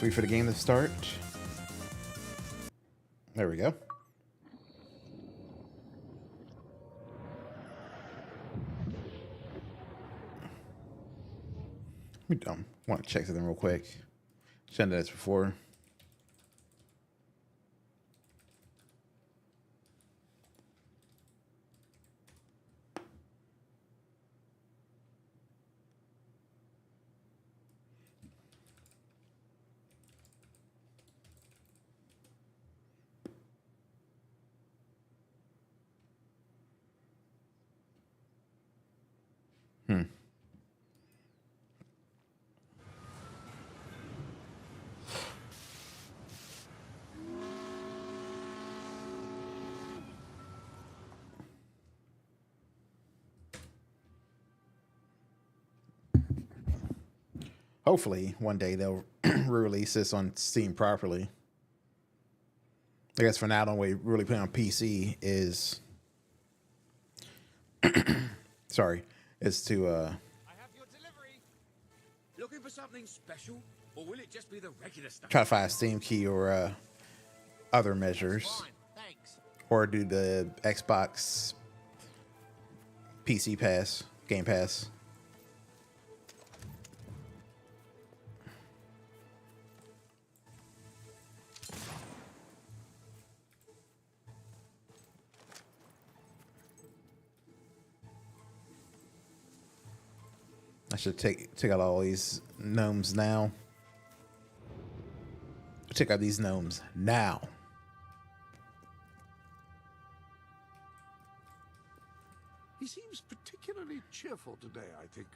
wait for the game to start. There we go. We want to check something real quick. Should have done this before. Hopefully, one day they'll re-release this on Steam properly. I guess for now, the only way really playing on PC is, sorry, is to I have your delivery. Looking for something special, or will it just be the regular stuff? try to find a Steam key or other measures, Fine, thanks. or do the Xbox PC Pass, Game Pass. I should take out all these gnomes now. Take out these gnomes now. He seems particularly cheerful today, I think.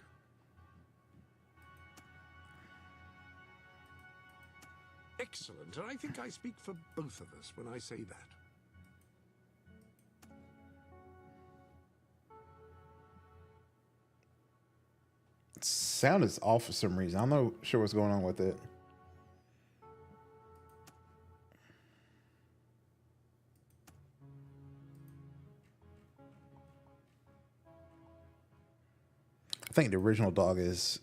Excellent, and I think I speak for both of us when I say that. Sound is off for some reason. I'm not sure what's going on with it. I think the original dog is.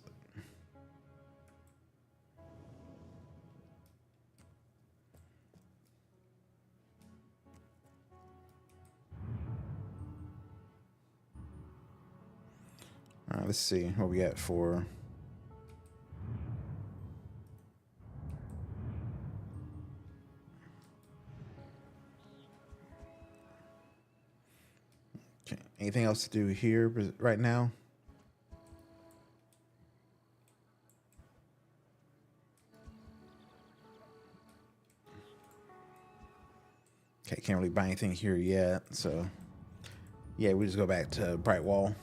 Let's see what we got for. Okay. Anything else to do here right now? Okay, can't really buy anything here yet, so yeah, we just go back to Brightwall.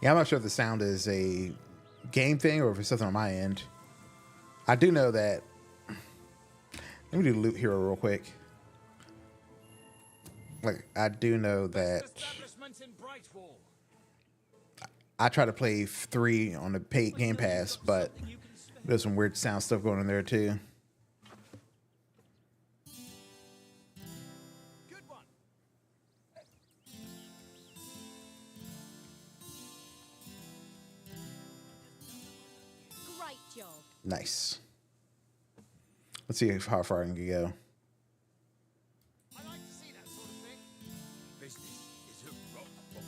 Yeah, I'm not sure if the sound is a game thing or if it's something on my end. I do know that. Let me do Loot Hero real quick. Like, I do know that I try to play 3 on the paid Game Pass, but there's some weird sound stuff going on there too. Good one. Great job. Nice. Let's see how far I can go. I like to see that sort of thing. Business is a rock bottom.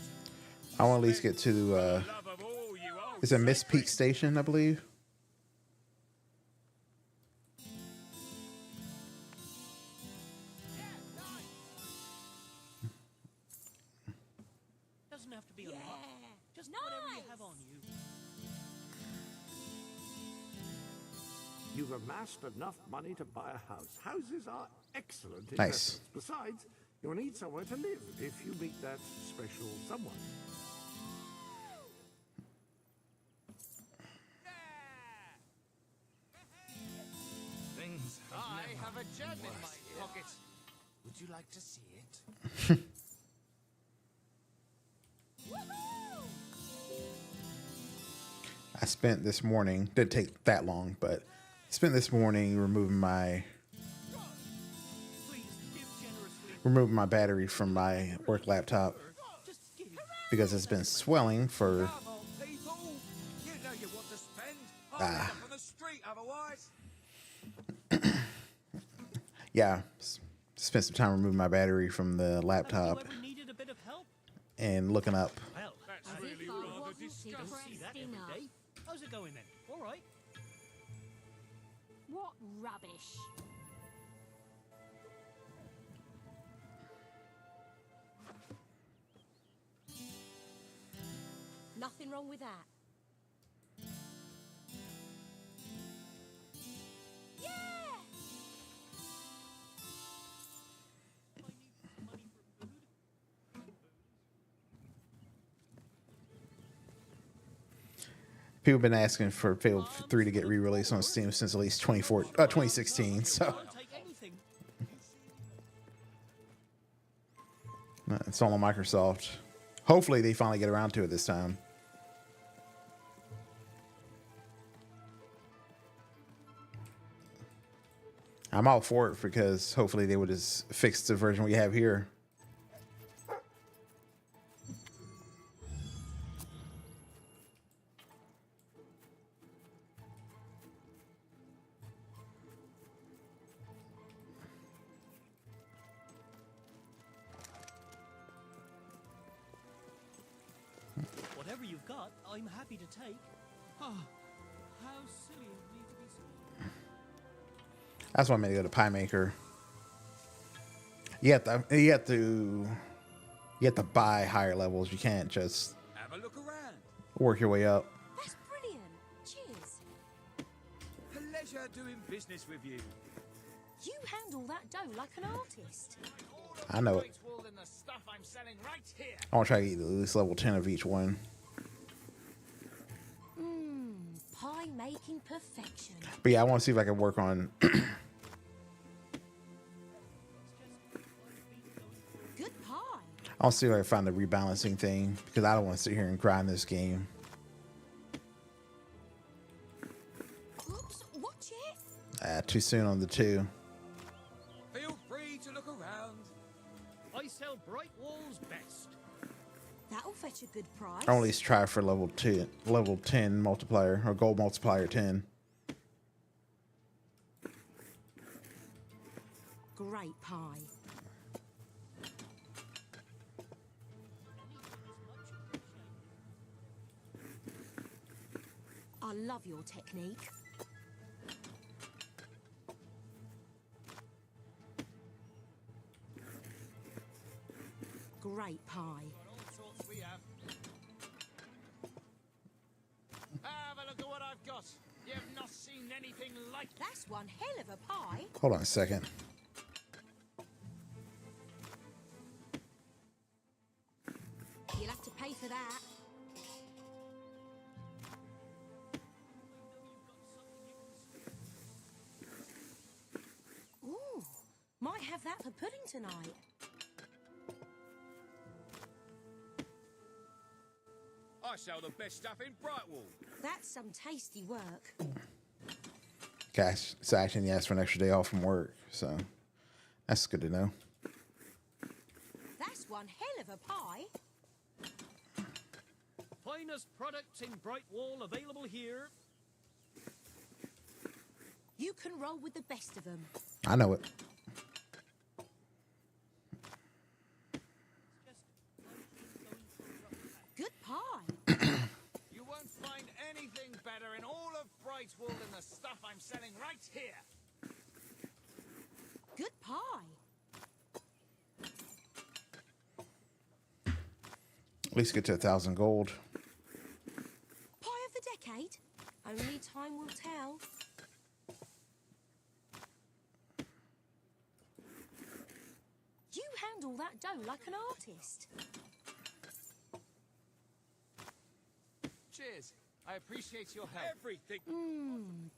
I want to at least get to Love of all you old it's a Miss sacred- Peak Station, I believe. Yeah, nice. Doesn't have to be a lot. Just Nice. whatever you have on you. You've amassed enough money to buy a house. Houses are excellent Nice. investments. Besides, you'll need somewhere to live if you meet that special someone. Things I have a gem in my pocket. Would you like to see it? Woohoo! I spent this morning, didn't take that long, but spent this morning removing my removing my battery from my work laptop Just give. because it's been swelling for Come on, people. You know you want to spend. I'll end up on the street otherwise. yeah. Spent some time removing my battery from the Have you laptop ever needed a bit of help? and looking up. Well, That's As really if I rather wasn't don't disgusting. see that depressed every enough. day. How's it going then? All right. What rubbish. Nothing wrong with that. Yeah! People have been asking for Fatal 3 to get re-released on Steam since at least 2016. So I'll take anything. it's all on Microsoft. Hopefully they finally get around to it this time. I'm all for it because hopefully they would just fix the version we have here. Whatever you've got, I'm happy to take. Oh, how silly of me to be so. That's why I'm gonna go to Pie Maker. You have to buy higher levels. You can't just Have a look around. work your way up. That's brilliant. Cheers. Pleasure doing business with you. You handle that dough like an artist. I know it. Brightwall and the stuff I'm selling right here. I want to try to get at least level 10 of each one. Pie making perfection. But yeah, I want to see if I can work on. Good pie. I'll see if I can find the rebalancing thing because I don't want to sit here and grind this game. Oops, watch it. Too soon on the 2. Feel free to look around. I sell Brightwall's best. That'll fetch a good price. I'll at least try for level 10 multiplier or gold multiplier 10. Great pie. I love your technique. Great pie. All sorts we have. Have a look at what I've got. You've not seen anything like that. That's one hell of a pie. Hold on a second. You'll have to pay for that. Ooh, might have that for pudding tonight. I sell the best stuff in Brightwall. That's some tasty work. Gosh, it's actually asked for an extra day off from work, so that's good to know. That's one hell of a pie. Finest products in Brightwall available here. You can roll with the best of them. I know it. Good pie. You won't find anything better in all of Brightwall than the stuff I'm selling right here. Good pie. At least get to 1,000 gold. Pie of the decade? Only time will tell. You handle that dough like an artist. Cheers. I appreciate your help. Everything.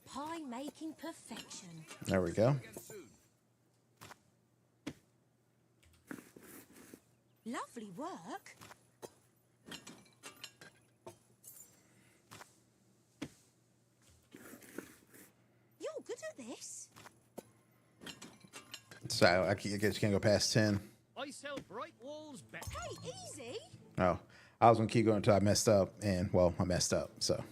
Pie making perfection. There we go. Again soon. Lovely work. You're good at this. So I guess you can't go past 10. Well, Brightwall's back. Hey, easy. Oh, I was gonna keep going until I messed up, and well, I messed up. So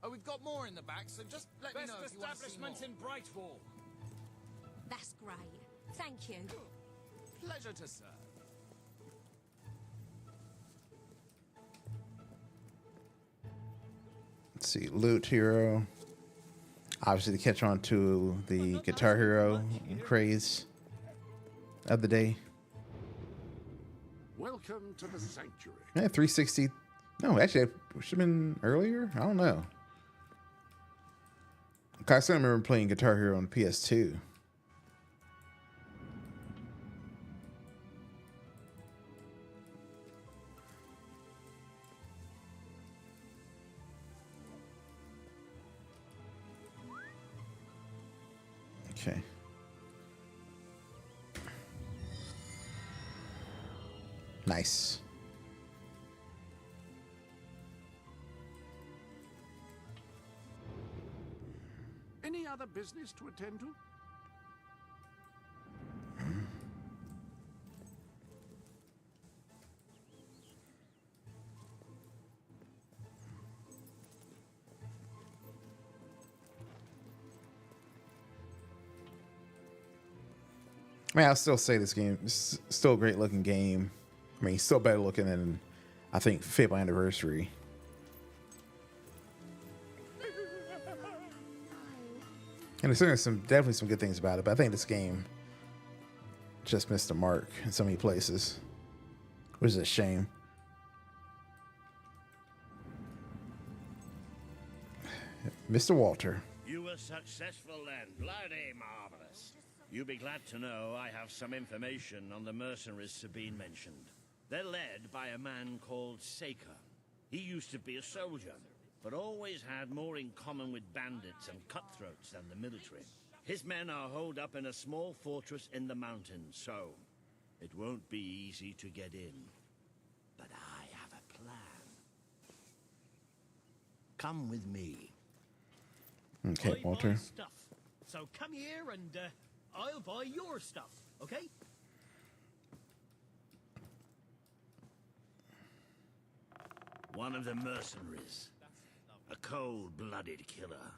Oh, we've got more in the back, so just let me know Best if you want to see more. establishment in Brightwall. That's great. Thank you. Pleasure to serve. let's see, loot hero. Obviously, to catch on to the Guitar Hero craze of the day. Welcome to the sanctuary. Yeah, 360. No, actually, it should have been earlier. I don't know. I still remember playing Guitar Hero on PS2. Okay. Nice. Any other business to attend to? I mean, I'll still say this game is still a great looking game. I mean, still better looking than, I think, Fable Anniversary. And there's certainly definitely some good things about it, but I think this game just missed the mark in so many places, which is a shame. Mr. Walter. You were successful then. Bloody marvelous. You'll be glad to know I have some information on the mercenaries Sabine mentioned. They're led by a man called Saker. He used to be a soldier, but always had more in common with bandits and cutthroats than the military. His men are holed up in a small fortress in the mountains, so it won't be easy to get in. But I have a plan. Come with me. Okay, I Walter. buy stuff. So come here and I'll buy your stuff, okay? One of the mercenaries. A cold-blooded killer.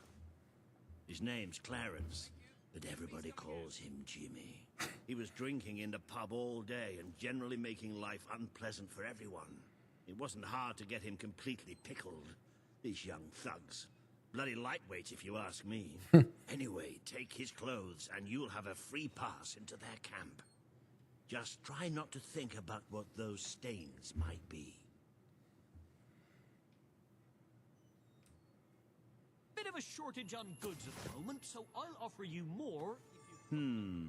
His name's Clarence, but everybody calls him Jimmy. He was drinking in the pub all day and generally making life unpleasant for everyone. It wasn't hard to get him completely pickled. These young thugs. Bloody lightweights, if you ask me. Anyway, take his clothes and you'll have a free pass into their camp. Just try not to think about what those stains might be. Bit of a shortage on goods at the moment, so I'll offer you more if you...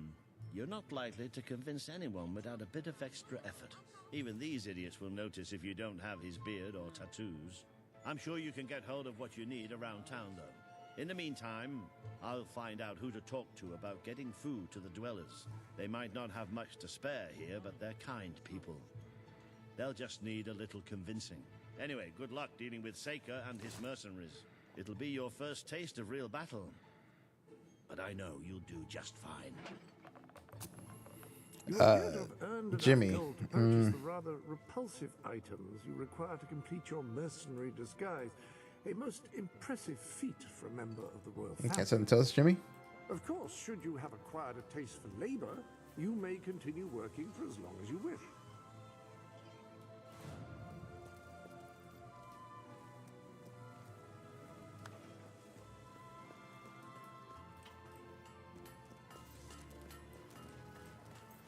You're not likely to convince anyone without a bit of extra effort. Even these idiots will notice if you don't have his beard or tattoos. I'm sure you can get hold of what you need around town, though. In the meantime, I'll find out who to talk to about getting food to the dwellers. They might not have much to spare here, but they're kind people. They'll just need a little convincing. Anyway, good luck dealing with Saker and his mercenaries. It'll be your first taste of real battle. But I know you'll do just fine. You appear to have earned enough Jimmy, gold to purchase the rather repulsive items you require to complete your mercenary disguise. A most impressive feat for a member of the royal family. Okay, something to tell us, Jimmy? Of course, should you have acquired a taste for labor, you may continue working for as long as you wish.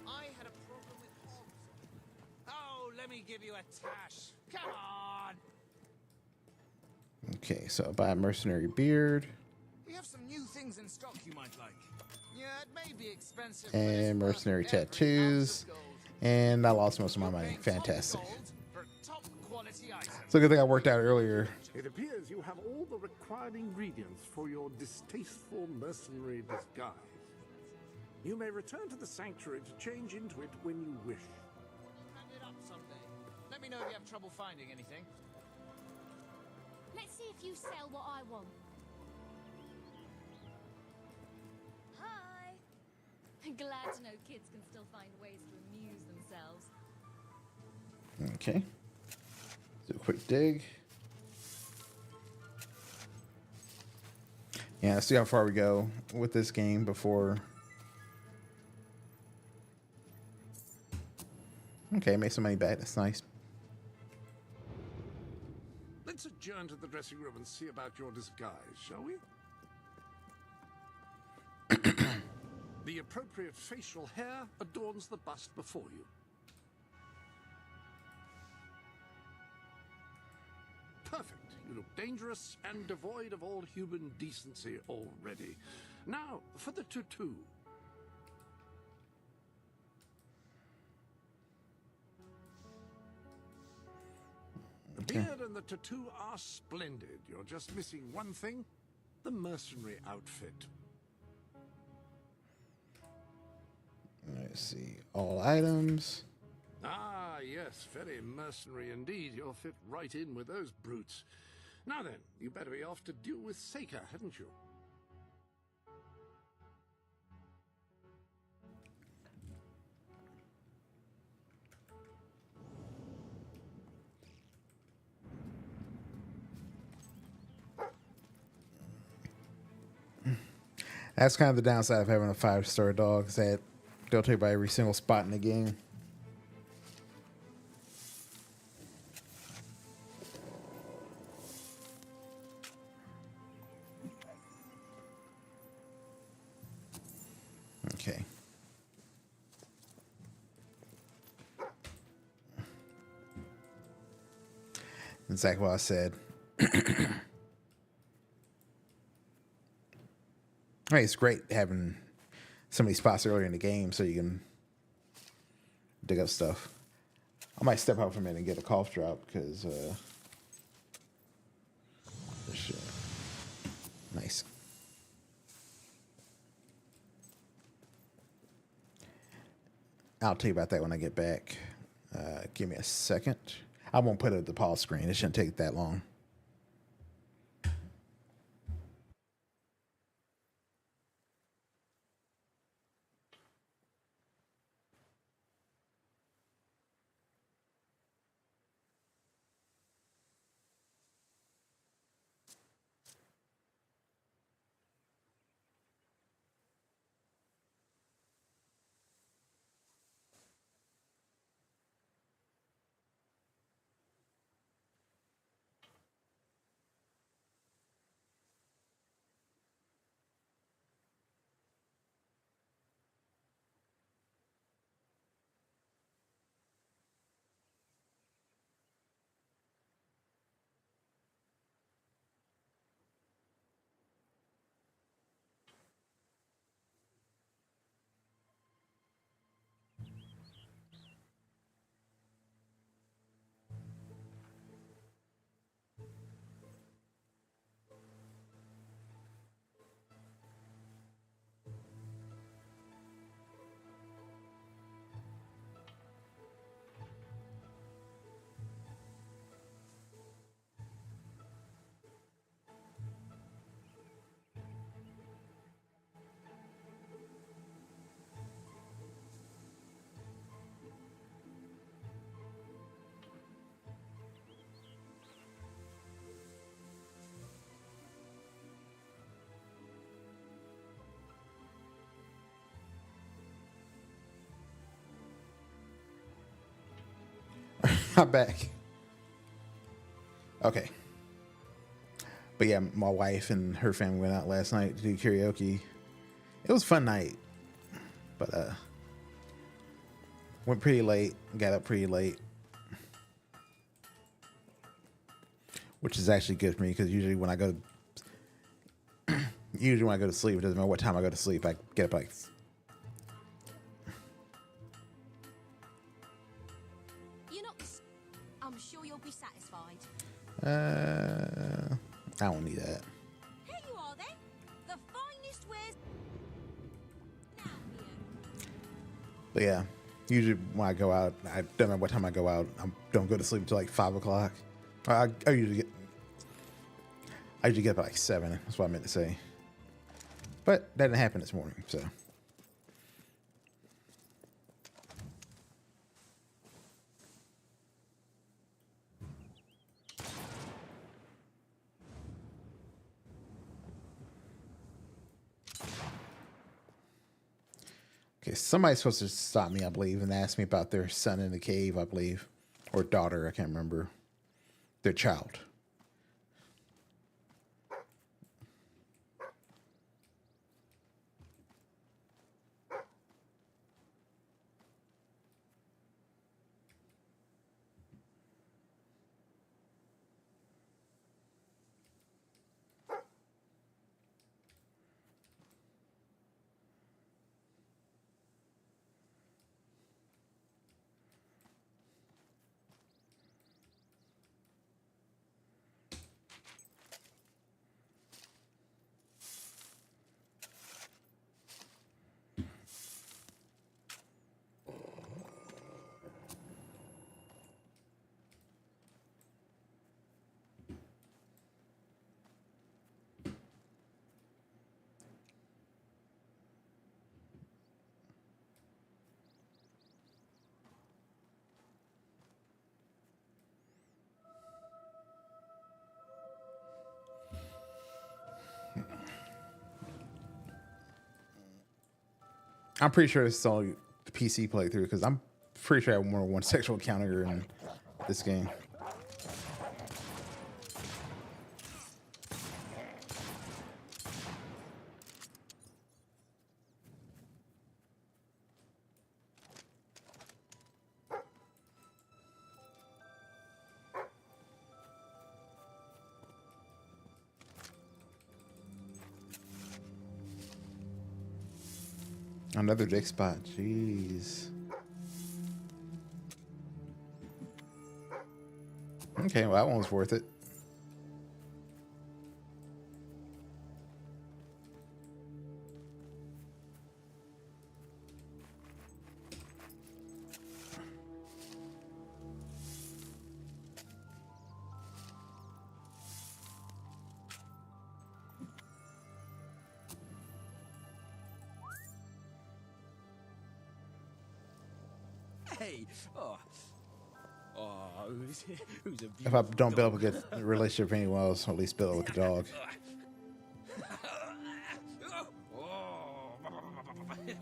I had a problem with hogs. Oh, let me give you a tash. Come on. Okay, so buy a mercenary beard We have some new things in stock you might like. Yeah, it may be expensive. but it's and worth mercenary every ounce tattoos. of gold. And I lost most of my You're money. paying top Fantastic. gold for top quality items. It's a good thing I worked out earlier. It appears you have all the required ingredients for your distasteful mercenary disguise. You may return to the sanctuary to change into it when you wish. Hand it up someday. Let me know if you have trouble finding anything. Let's see if you sell what I want. Hi. Glad to know kids can still find ways to amuse themselves. Okay. Do a quick dig. Yeah, let's see how far we go with this game before. Okay, make some money back. That's nice. Let's adjourn to the dressing room and see about your disguise, shall we? The appropriate facial hair adorns the bust before you. Perfect. You look dangerous and devoid of all human decency already. Now, for the tutu. The beard and the tattoo are splendid. You're just missing one thing, the mercenary outfit. Let's see. All items. Ah, yes, very mercenary indeed. You'll fit right in with those brutes. Now then, you better be off to deal with Seika, hadn't you? That's kind of the downside of having a 5-star dog, is that they'll take by every single spot in the game. Okay. Exactly what I said. Hey, it's great having so many spots earlier in the game so you can dig up stuff. I might step out for a minute and get a cough drop because shit. Nice. I'll tell you about that when I get back. Give me a second. I won't put it at the pause screen. It shouldn't take that long. I'm back. Okay. But yeah, my wife and her family went out last night to do karaoke. It was a fun night. But went pretty late, got up pretty late. Which is actually good for me because usually when I go to sleep, it doesn't matter what time I go to sleep, I get up like I'm sure you'll be satisfied. I don't need that. Here you are then. The finest wares now here. But yeah, usually when I go out, I don't know what time I go out. I don't go to sleep until like 5 o'clock. I usually get up at like 7. That's what I meant to say. But that didn't happen this morning, so Okay, somebody's supposed to stop me, I believe, and ask me about their son in the cave, I believe, or daughter. I can't remember. Their child. I'm pretty sure this is all the PC playthrough because I'm pretty sure I have more than one sexual encounter in this game. Another dick spot. Jeez. Okay, well, that one was worth it. Hey, who's a If I don't build up a good relationship with anyone else, I'll at least build it with the dog. Hey,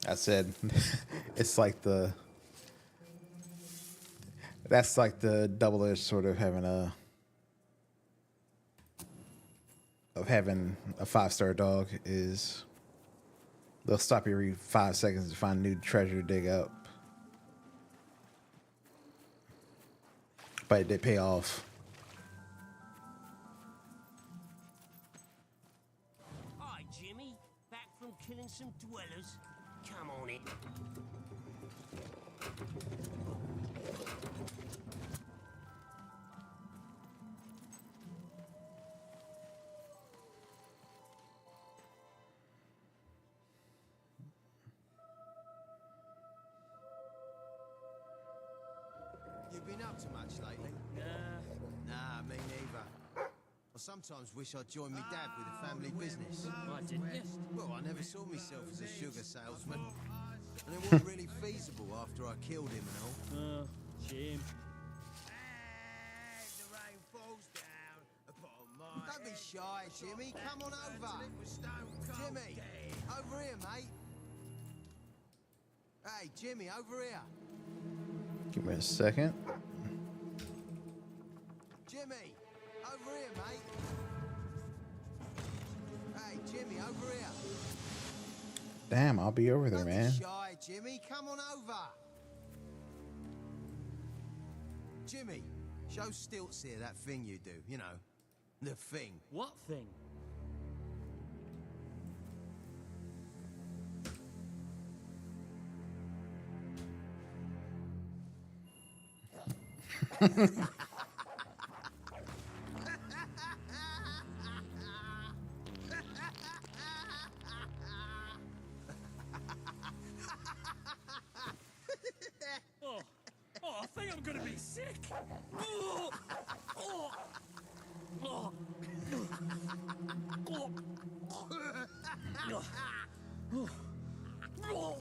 I said, it's like that's like the double-edged sort of having a 5-star dog is they'll stop you every 5 seconds to find new treasure to dig up. But it did pay off. Hi, Jimmy. Back from killing some dwellers. Come on in. You been up to much lately? Nah, me neither. I sometimes wish I'd joined me dad with a family business. I didn't you? Well, I never saw myself as a sugar salesman. And it wasn't really feasible after I killed him and all. Shame. Don't be shy, Jimmy. Come on over. Jimmy, over here, mate. Hey, Jimmy, over here. Give me a second. Jimmy, over over here, mate. Hey, Jimmy, over here. Damn, I'll be over there, Don't man. be shy, Jimmy. Come on over. Jimmy, show Stilts here that thing you do, you know. The thing. What thing? Oh, I think I'm gonna be sick. Oh, oh, oh, oh, oh, oh.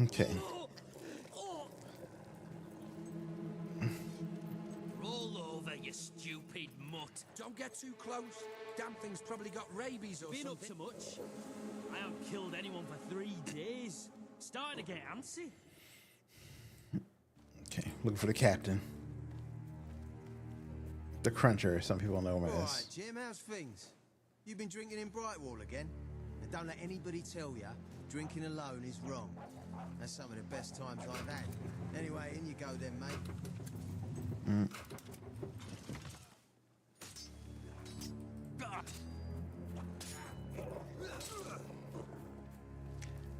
Okay. Roll over, you stupid mutt. Don't get too close. Damn thing's probably got rabies or Been up something. to much. I haven't killed anyone for 3 days. Starting to get antsy. Okay, looking for the captain. The Cruncher, some people know him All right, as. Jim, how's things? You been drinking in Brightwall again? And don't let anybody tell you drinking alone is wrong. That's some of the best times I've had. Anyway, in you go then, mate.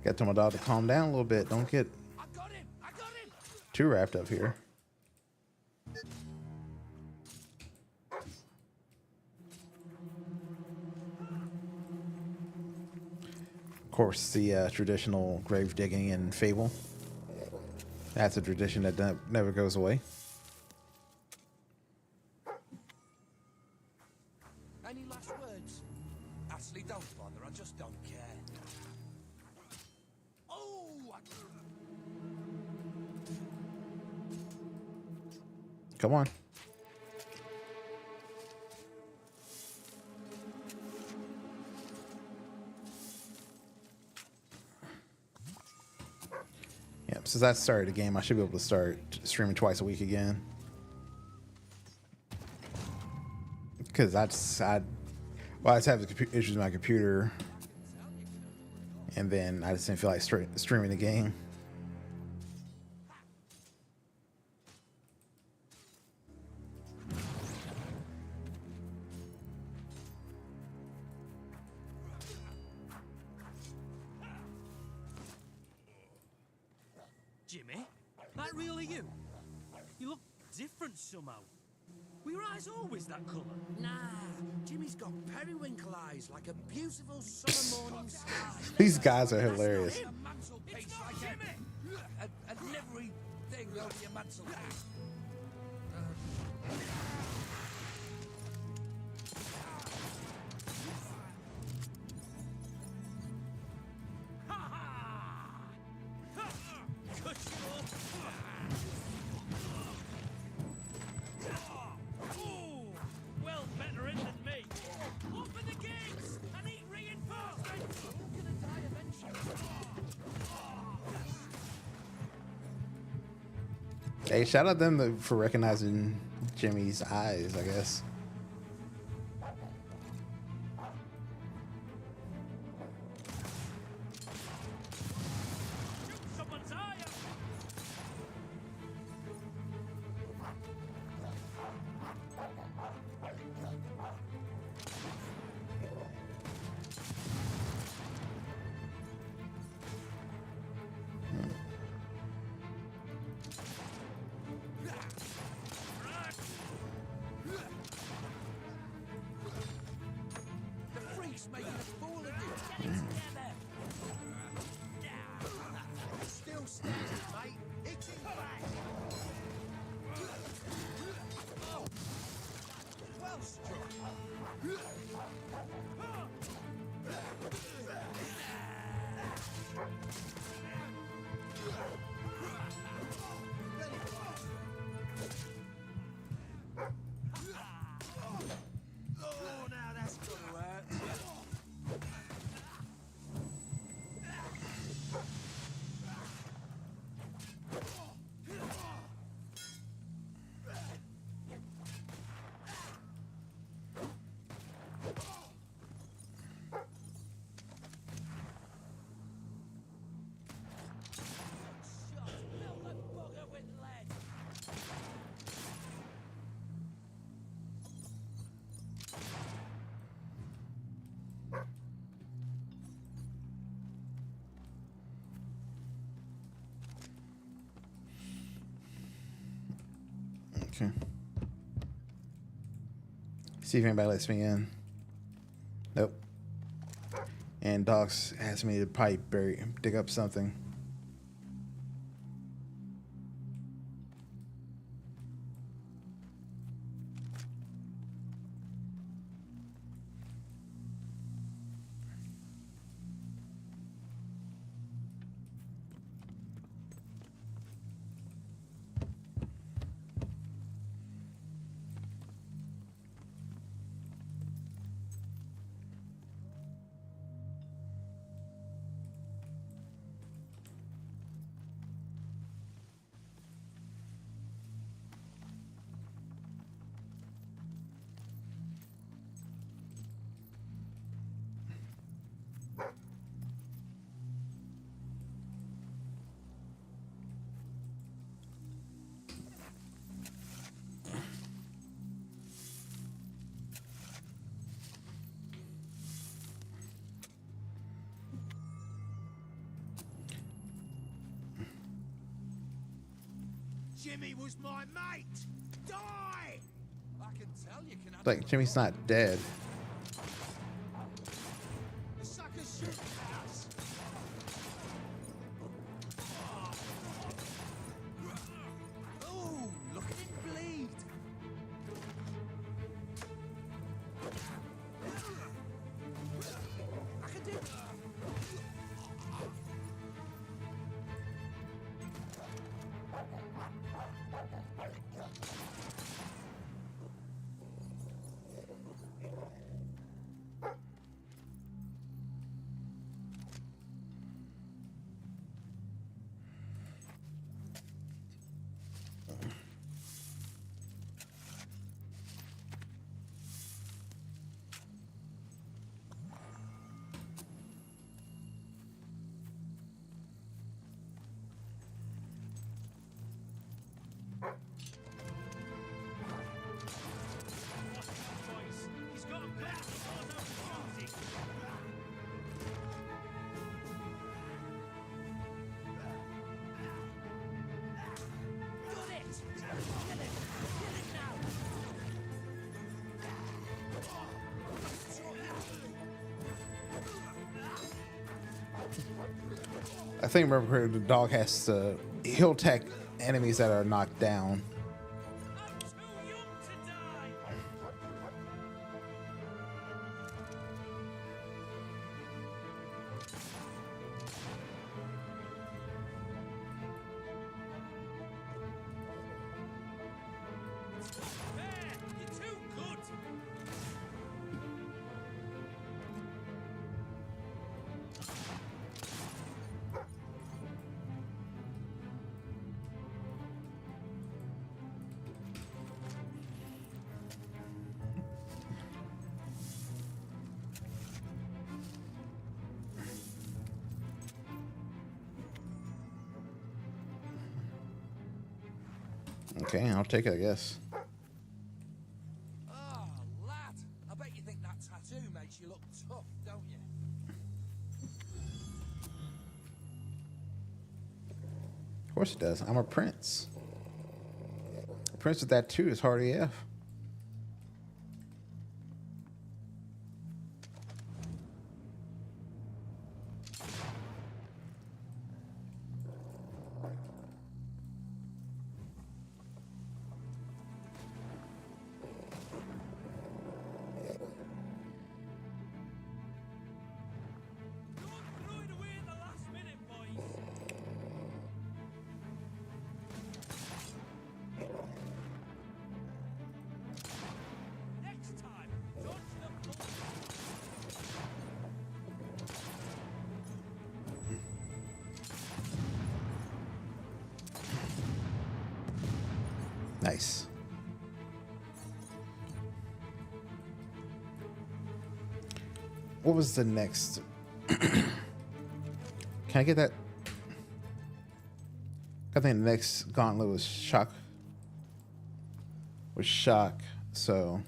Got to tell my dog to calm down a little bit. Don't get I got him! I got him! too wrapped up here. Of course, the traditional grave digging in Fable. That's a tradition that never goes away. Any last words? Actually, don't bother. I just don't care. Oh! Come on. Yep, since I started the game, I should be able to start streaming twice a week again. Because I just have the issues with my computer, and then I just didn't feel like streaming the game. Jimmy, that really you? You look different somehow. Were your eyes always that colour? Nah, Jimmy's got periwinkle eyes like a beautiful summer morning sky. These guys are hilarious. A mantelpiece like a livery thing over your mantelpiece. Cut you off. Ooh, well better in than me. Open the gates and eat reinforcements. We're gonna die eventually. Hey, shout out them for recognizing Jimmy's eyes, I guess. Shoot someone's eye out. Okay. See if anybody lets me in. Nope. And Docs asked me to probably dig up something. Jimmy was my mate! Die! I can tell you can. Like Jimmy's not dead. The suckers shoot us! Oh, look at it bleed! I can do. He's got a bet. I think remember the dog has to he'll attack enemies that are knocked down. I'm too young to die. There, you're too good. Okay, I'll take it, I guess. Oh, lad. I bet you think that tattoo makes you look tough, don't you? Of course it does. I'm a prince. A prince with that too is hard AF. Don't throw it away at the last minute, boys. Next time, dodge the bullet. Nice. What was the next? Can I get that? I think the next gauntlet was shock. Was shock. So.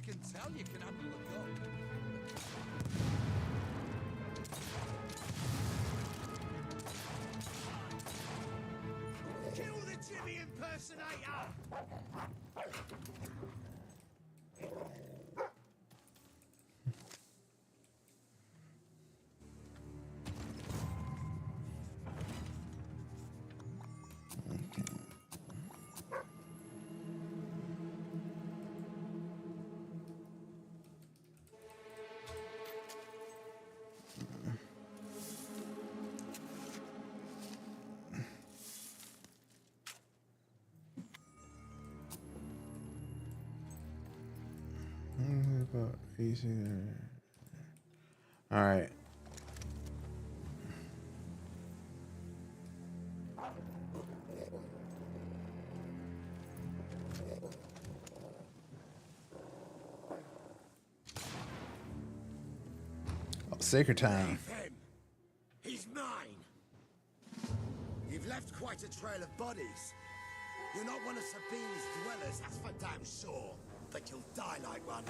can tell you can handle a gun. Kill the Jimmy impersonator! All right. Oh, sacred time. Leave him. He's mine. You've left quite a trail of bodies. You're not one of Sabine's dwellers, that's for damn sure. But you'll die like one.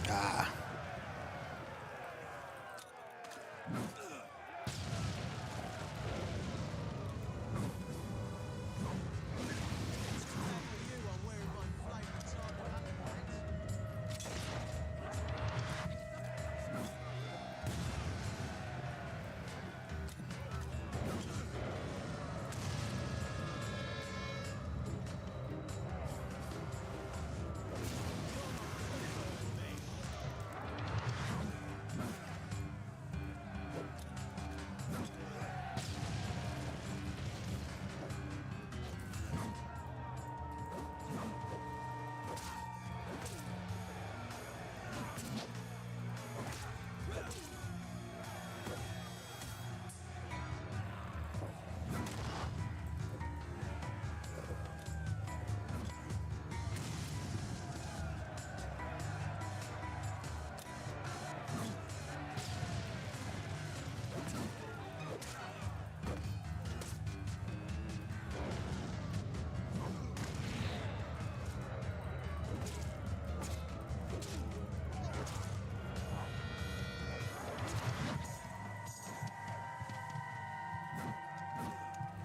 Ah.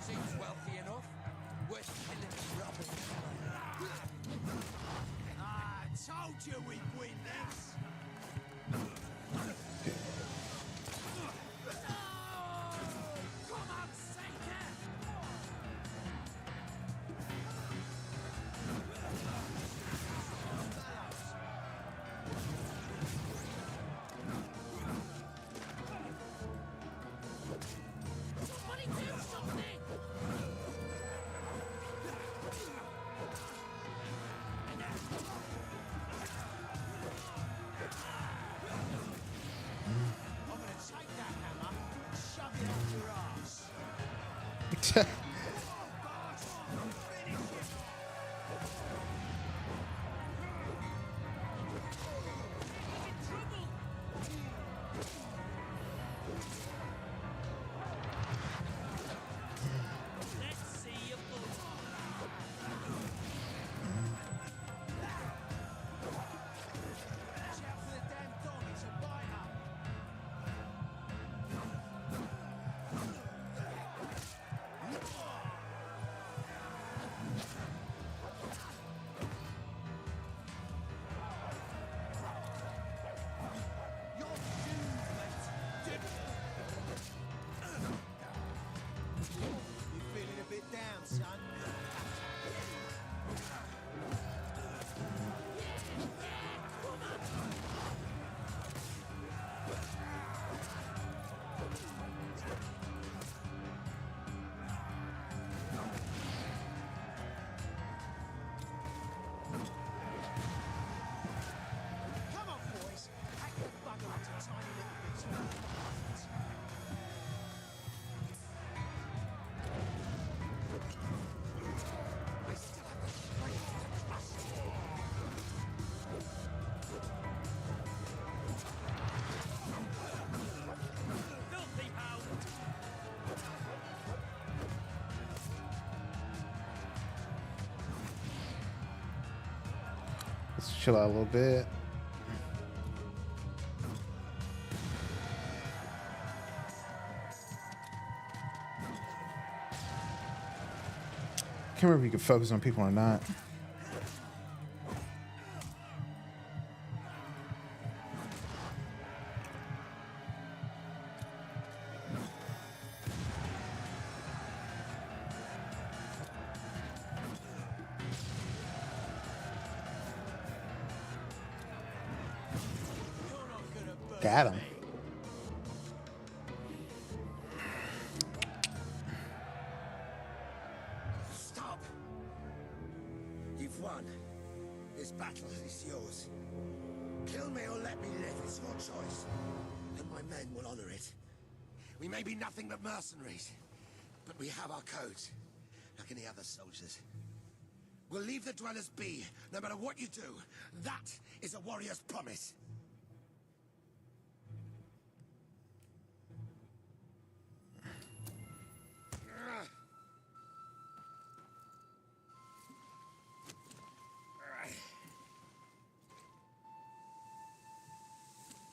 Seems wealthy enough. Worth killing and robbing. I told you we'd win this. Come on, Saker! Somebody do something! I'm gonna take that hammer and shove it up your ass. Let's see you move. Watch out for the damn dog, it's a biter. You're doomed, mate. You feeling a bit down, son? Come on, boys. Hack the bugger into tiny little bits of meat. Let's chill out a little bit. Can't remember if you can focus on people or not. Got him. Stop! You've won. This battle is yours. Kill me or let me live, it's your choice. And my men will honor it. We may be nothing but mercenaries, but we have our codes, like any other soldiers. We'll leave the dwellers be, no matter what you do. That is a warrior's promise.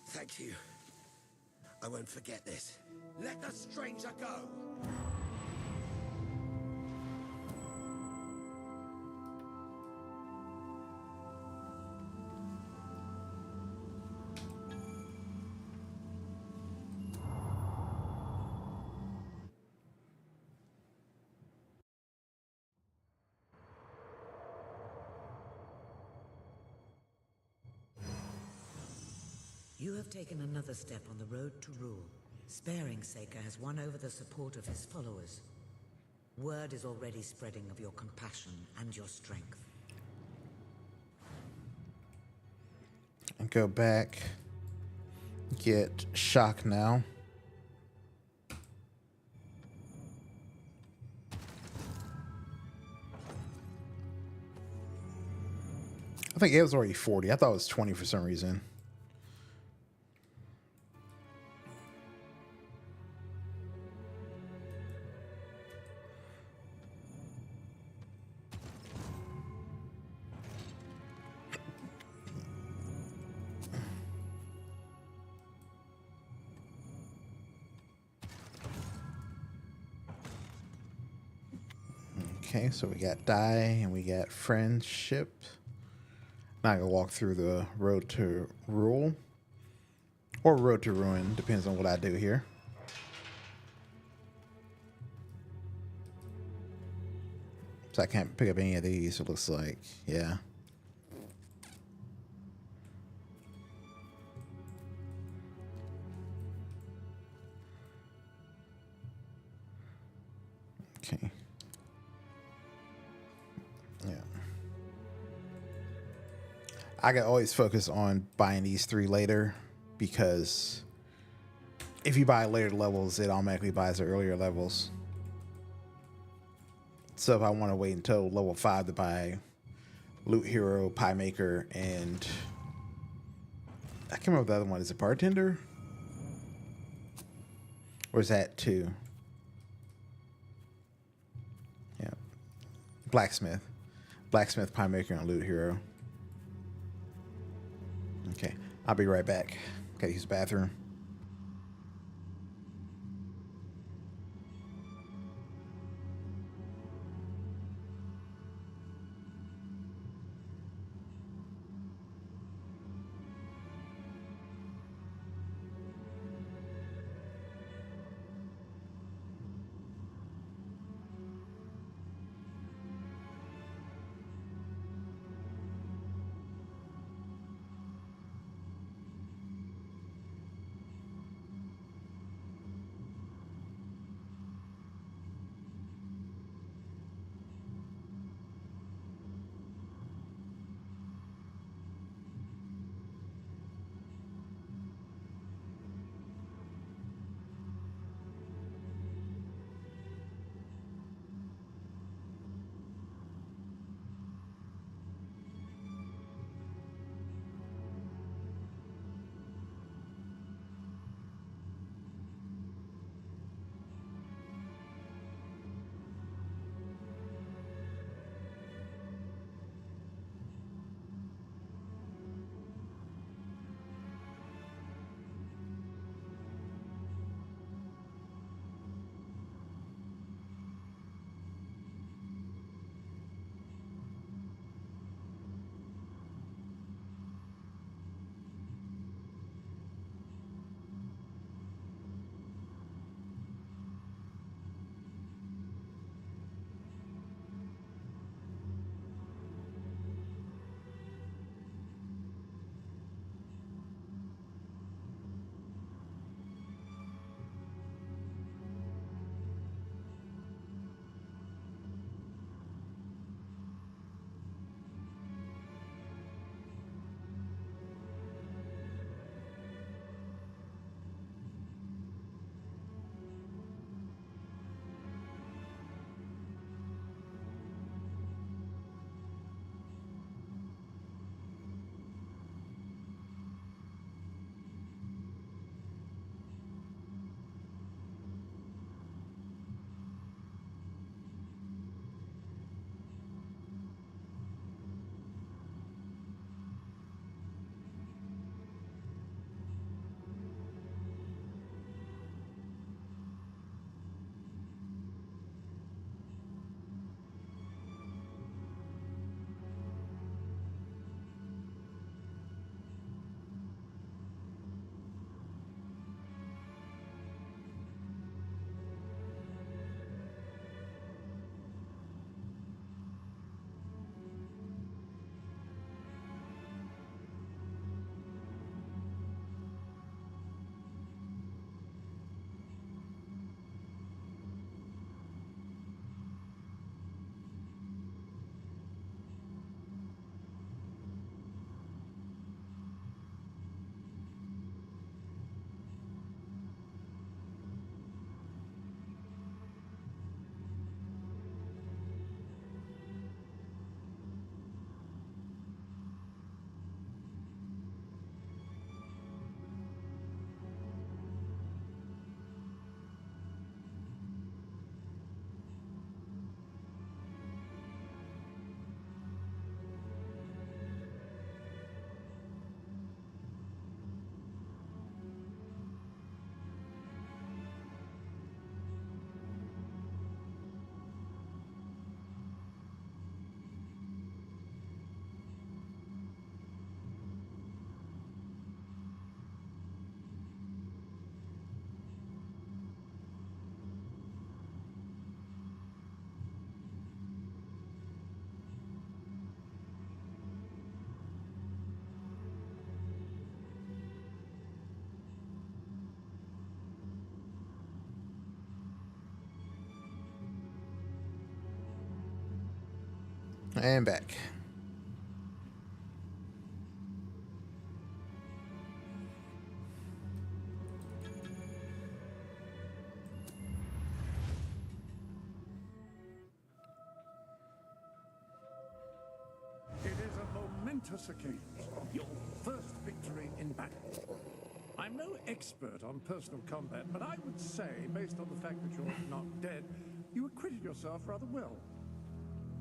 Thank you. I won't forget this. Let the stranger go! You have taken another step on the road to rule. Sparing Saker has won over the support of his followers. Word is already spreading of your compassion and your strength. And go back. Get shock now. I think it was already 40. I thought it was 20 for some reason. Okay, so we got die and we got friendship. Not gonna walk through the road to rule or road to ruin, depends on what I do here. So I can't pick up any of these, it looks like. Yeah. Okay. Yeah. I can always focus on buying these 3 later, because if you buy later levels, it automatically buys the earlier levels. So if I want to wait until level 5 to buy Loot Hero, Pie Maker, and I can't remember the other one. Is it Bartender? Or is that 2? Yeah. Blacksmith. Blacksmith, Pie Maker, and Loot Hero. Okay, I'll be right back. Gotta use the bathroom. And back. It is a momentous occasion. Your first victory in battle. I'm no expert on personal combat, but I would say, based on the fact that you're not dead, you acquitted yourself rather well.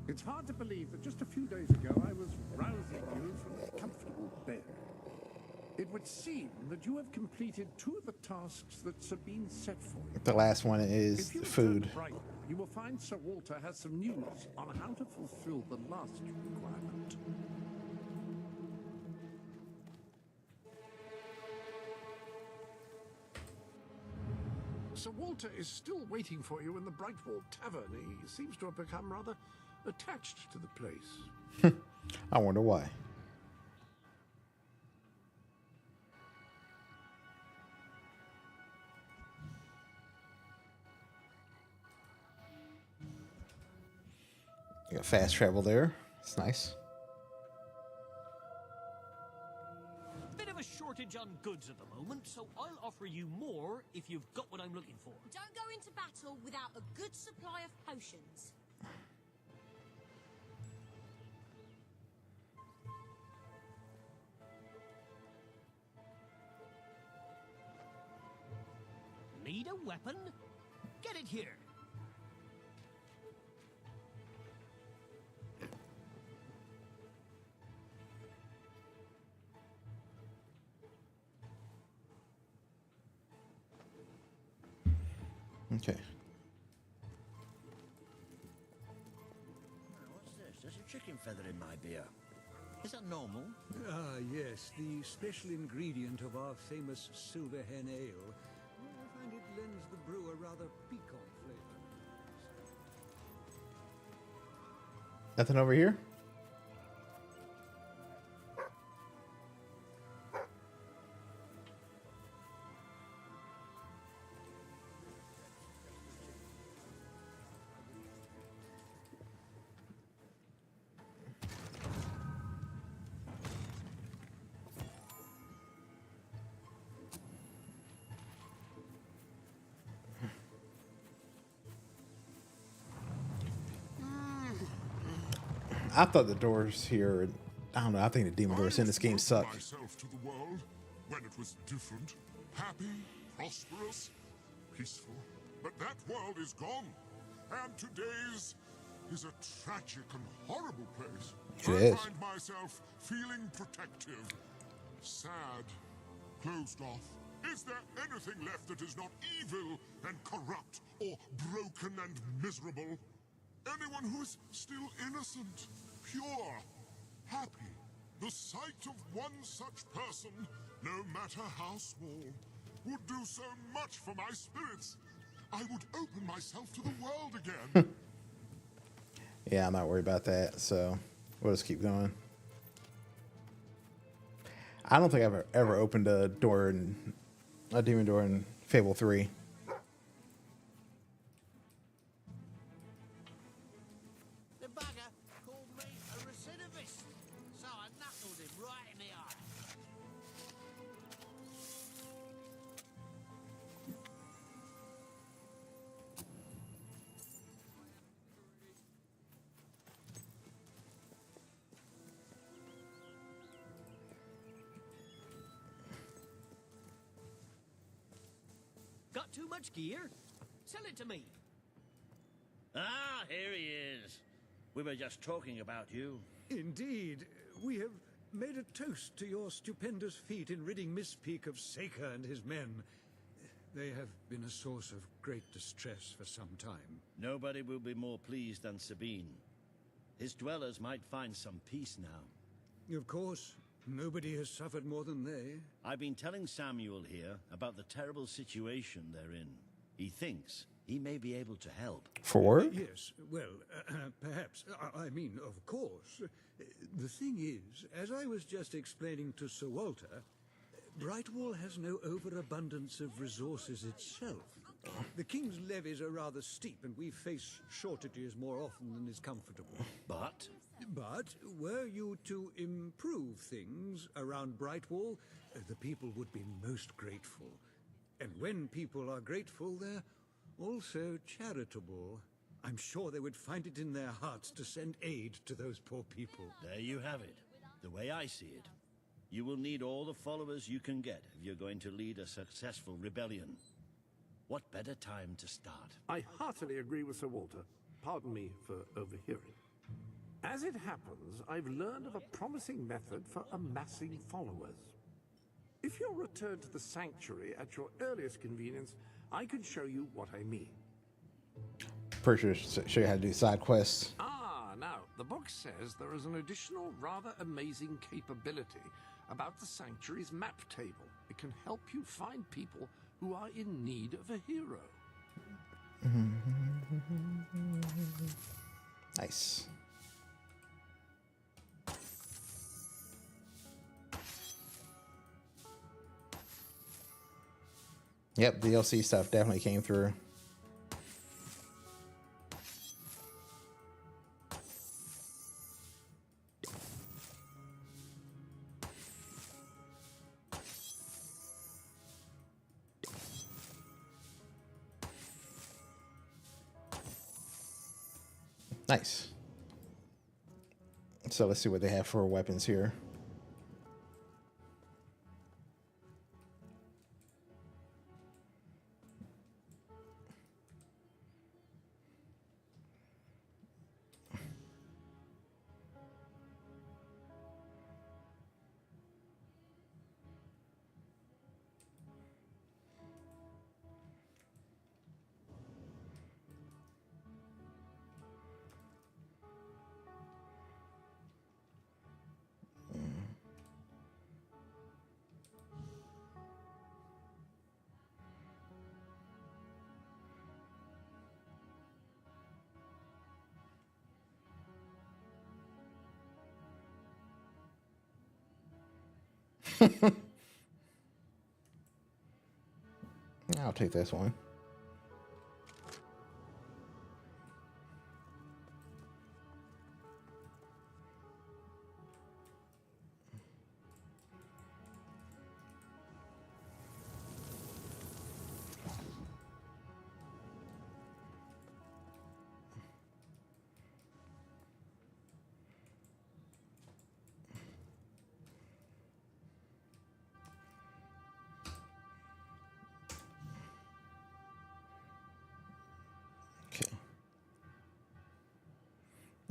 It's hard to believe that just a few days ago I was rousing you from a comfortable bed. It would seem that you have completed 2 of the tasks that Sabine set for you. The last one is If you food. return to Brightwall, you will find Sir Walter has some news on how to fulfill the last requirement. Sir Walter is still waiting for you in the Brightwall Tavern. He seems to have become rather attached to the place. I wonder why. You got fast travel there. It's nice. Bit of a shortage on goods at the moment, so I'll offer you more if you've got what I'm looking for. Don't go into battle without a good supply of potions. Need a weapon? Get it here. Okay. What's this? There's a chicken feather in my beer. Is that normal? Ah, yes, the special ingredient of our famous silver hen ale. I find it lends the brew a rather piquant flavor. Nothing over here? I thought the doors here, I don't know, I think the demon doors in this game suck. Myself to the world when it was different, happy, prosperous, peaceful. But that world is gone, and today's is a tragic and horrible place. It I is. find myself feeling protective, sad, closed off. Is there anything left that is not evil and corrupt or broken and miserable? Anyone who is still innocent, pure, happy. The sight of one such person, no matter how small, would do so much for my spirits. I would open myself to the world again. Yeah, I'm not worried about that, so we'll just keep going. I don't think I've ever opened a demon door in Fable 3. The bugger called me a recidivist, so I knuckled him right in the eye. Got too much gear? Sell it to me. Ah, here he is. We were just talking about you. Indeed, we have made a toast to your stupendous feat in ridding Miss Peak of Saker and his men. They have been a source of great distress for some time. Nobody will be more pleased than Sabine. His dwellers might find some peace now. Of course, nobody has suffered more than they. I've been telling Samuel here about the terrible situation they're in. He thinks he may be able to help. For work? Yes, well, perhaps. I mean, of course. The thing is, as I was just explaining to Sir Walter, Brightwall has no overabundance of resources itself. The king's levies are rather steep, and we face shortages more often than is comfortable. But But were you to improve things around Brightwall, the people would be most grateful. And when people are grateful, they're also charitable. I'm sure they would find it in their hearts to send aid to those poor people. there you have it. The way I see it, you will need all the followers you can get if you're going to lead a successful rebellion. What better time to start? I heartily agree with Sir Walter. Pardon me for overhearing. As it happens, I've learned of a promising method for amassing followers. If you'll return to the sanctuary at your earliest convenience, I can show you what I mean. Pretty sure show you how to do side quests. Now, the book says there is an additional rather amazing capability about the sanctuary's map table. It can help you find people who are in need of a hero. Nice. Yep, DLC stuff definitely came through. Nice. So let's see what they have for weapons here. I'll take this one.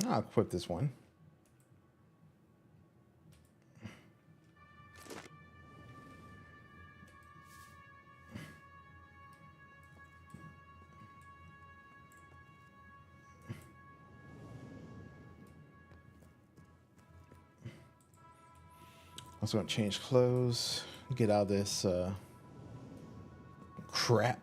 I'll equip this one. I'm also going to change clothes, get out of this crap.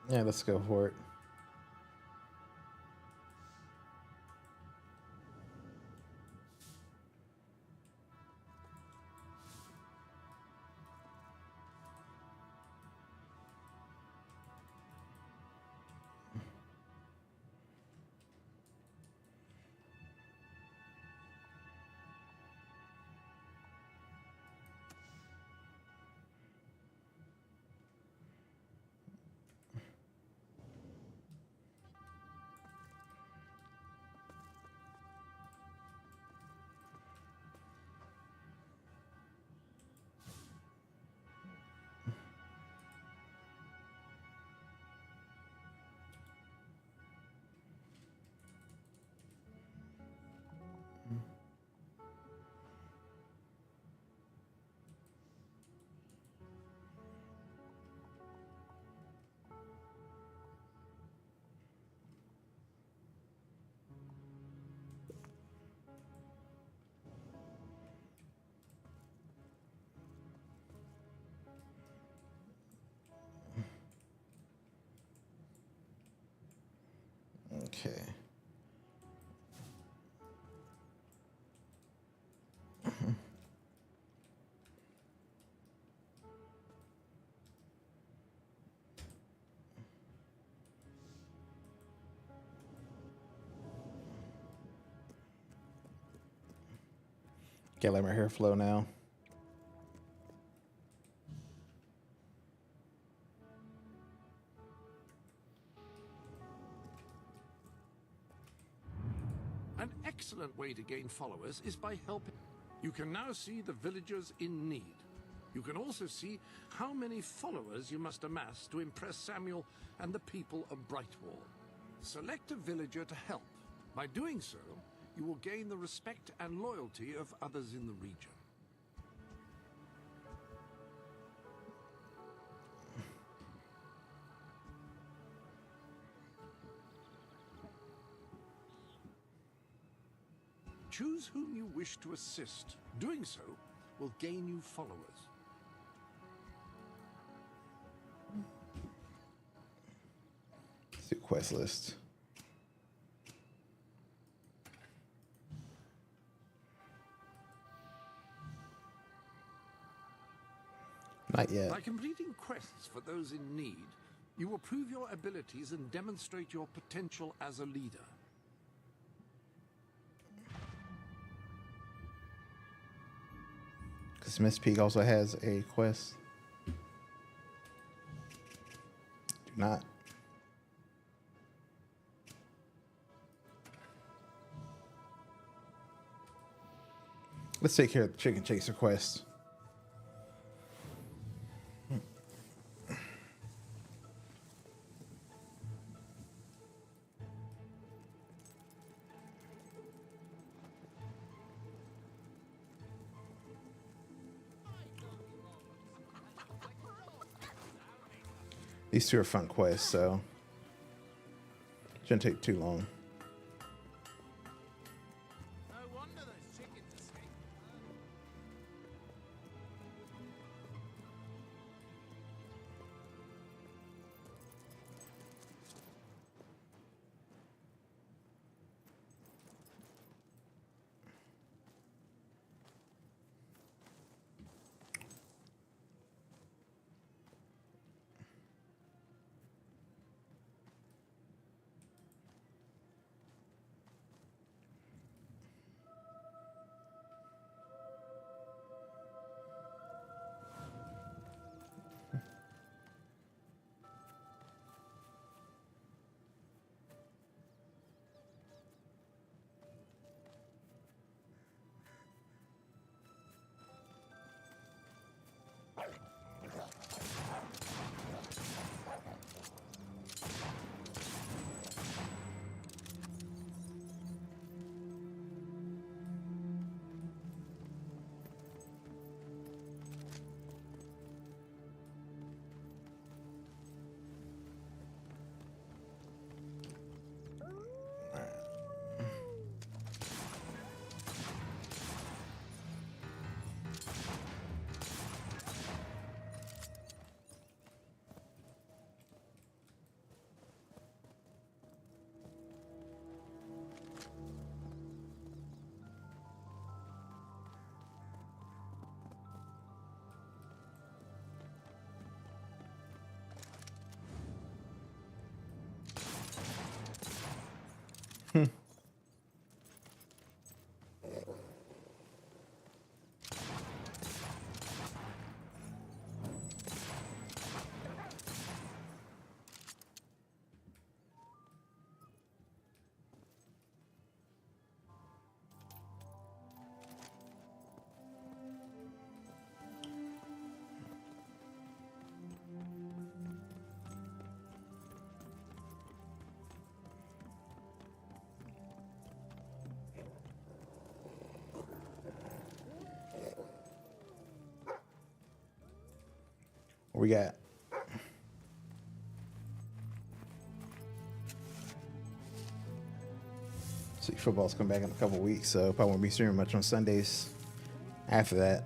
Yeah, let's go for it. Can't let my hair flow now. An excellent way to gain followers is by helping. You can now see the villagers in need. You can also see how many followers you must amass to impress Samuel and the people of Brightwall. Select a villager to help. By doing so, you will gain the respect and loyalty of others in the region. Choose whom you wish to assist. Doing so will gain you followers. Let's do quest list. Not yet. By completing quests for those in need, you will prove your abilities and demonstrate your potential as a leader. Because Miss Peak also has a quest. Do not. Let's take care of the chicken chaser quest. These two are fun quests, so shouldn't take too long. No wonder those chickens escaped. What we got? See, football's coming back in a couple weeks, so probably won't be streaming much on Sundays after that.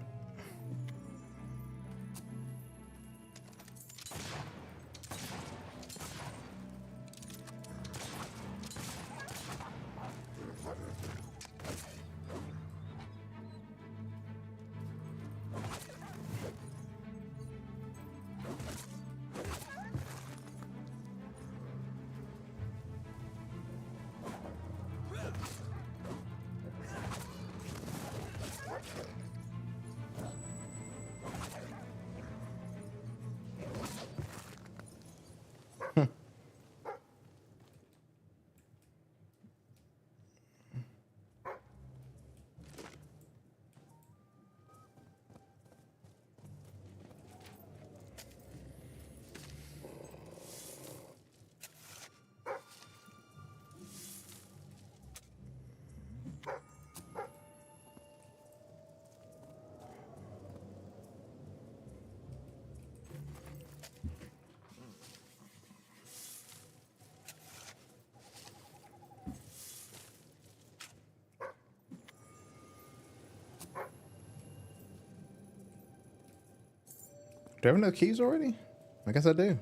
Do I have no keys already? I guess I do.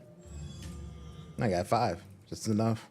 I got 5. Just enough.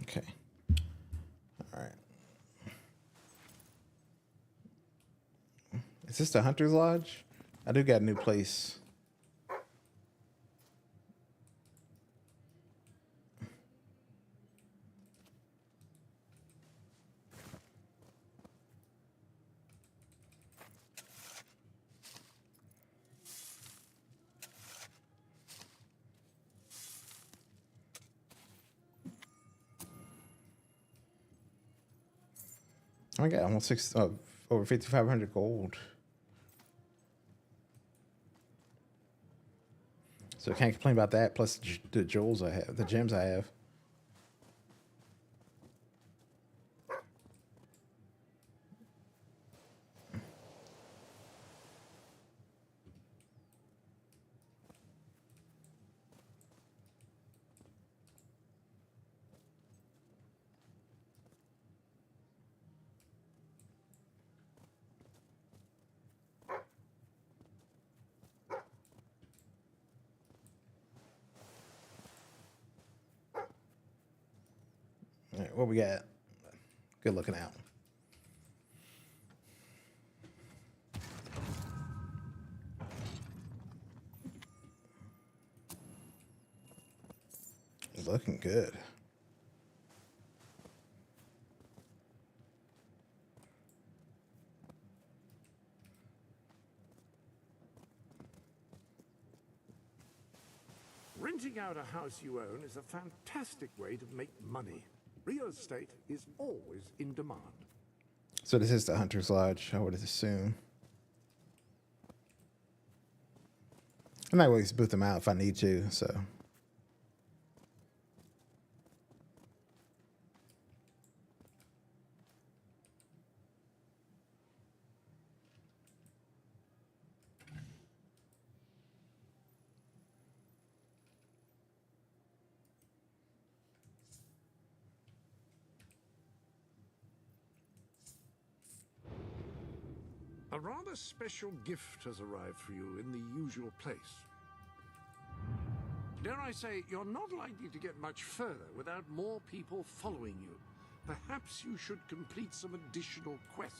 Okay. All right. Is this the Hunter's Lodge? I do got a new place. I got almost over 5,500 gold. So I can't complain about that. Plus the jewels I have, the gems I have. All right, what we got? Good looking out. Looking good. Renting out a house you own is a fantastic way to make money. Real estate is always in demand. So this is the Hunter's Lodge, I would assume. I might always boot them out if I need to, so. A rather special gift has arrived for you in the usual place. Dare I say, you're not likely to get much further without more people following you. Perhaps you should complete some additional quests.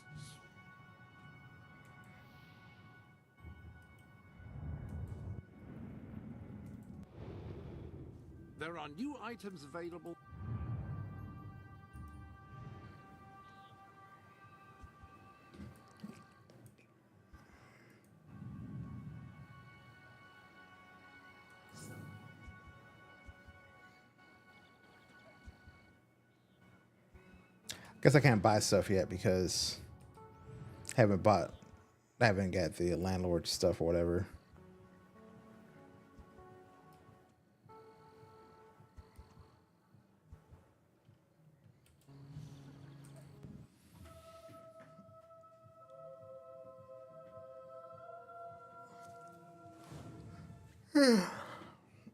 There are new items available. Guess I can't buy stuff yet because I haven't got the landlord stuff or whatever.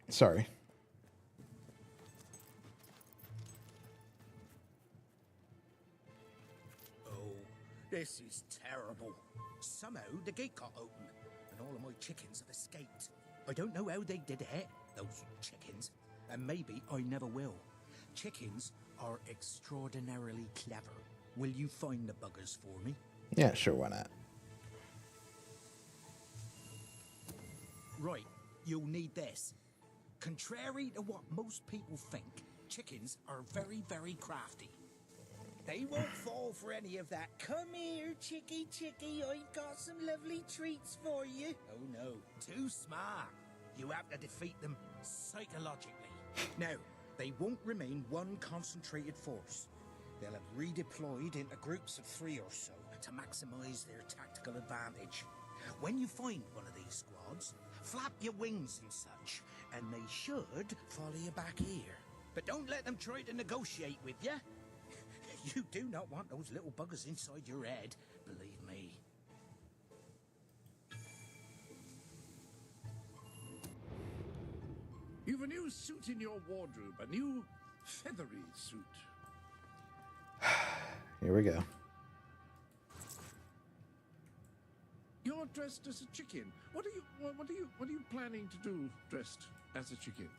Sorry. Oh, this is terrible. Somehow the gate got open, and all of my chickens have escaped. I don't know how they did it, those chickens, and maybe I never will. Chickens are extraordinarily clever. Will you find the buggers for me? Yeah, sure, why not? Right, you'll need this. Contrary to what most people think, chickens are very, very crafty. They won't fall for any of that. Come here, chickie, chickie, I've got some lovely treats for you. Oh no, too smart. You have to defeat them psychologically. Now, they won't remain one concentrated force. They'll have redeployed into groups of 3 or so to maximize their tactical advantage. When you find one of these squads, flap your wings and such, and they should follow you back here. But don't let them try to negotiate with you. You do not want those little buggers inside your head, believe me. You've a new suit in your wardrobe, a new feathery suit. Here we go. You're dressed as a chicken. What are you planning to do dressed as a chicken?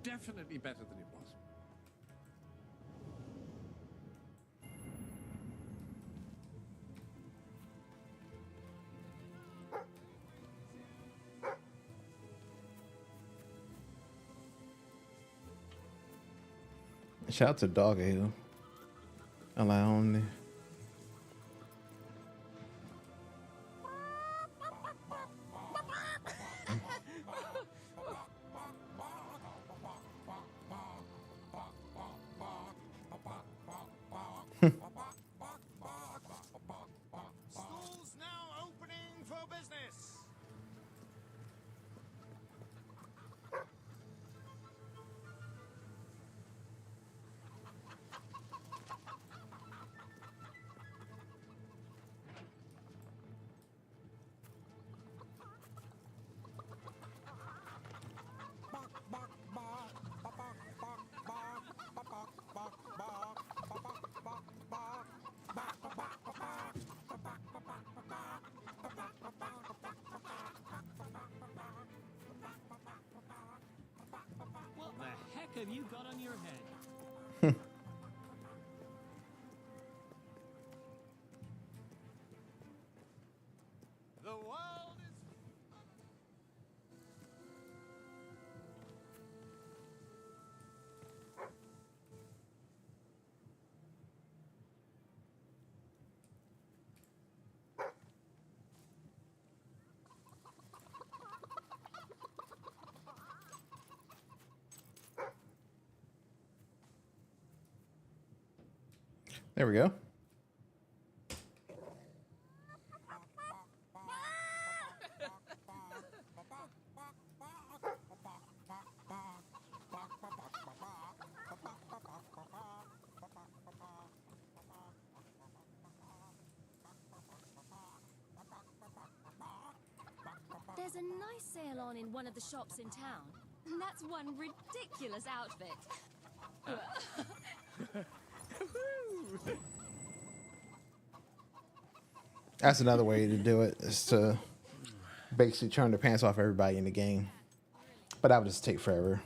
Definitely better than it was. Shout out to Doggy who allowing me. School's now opening for business. What the heck have you got on your head? The world is There we go. There's a nice sale on in one of the shops in town. That's one ridiculous outfit. That's another way to do it, is to basically turn the pants off everybody in the game. But that would just take forever.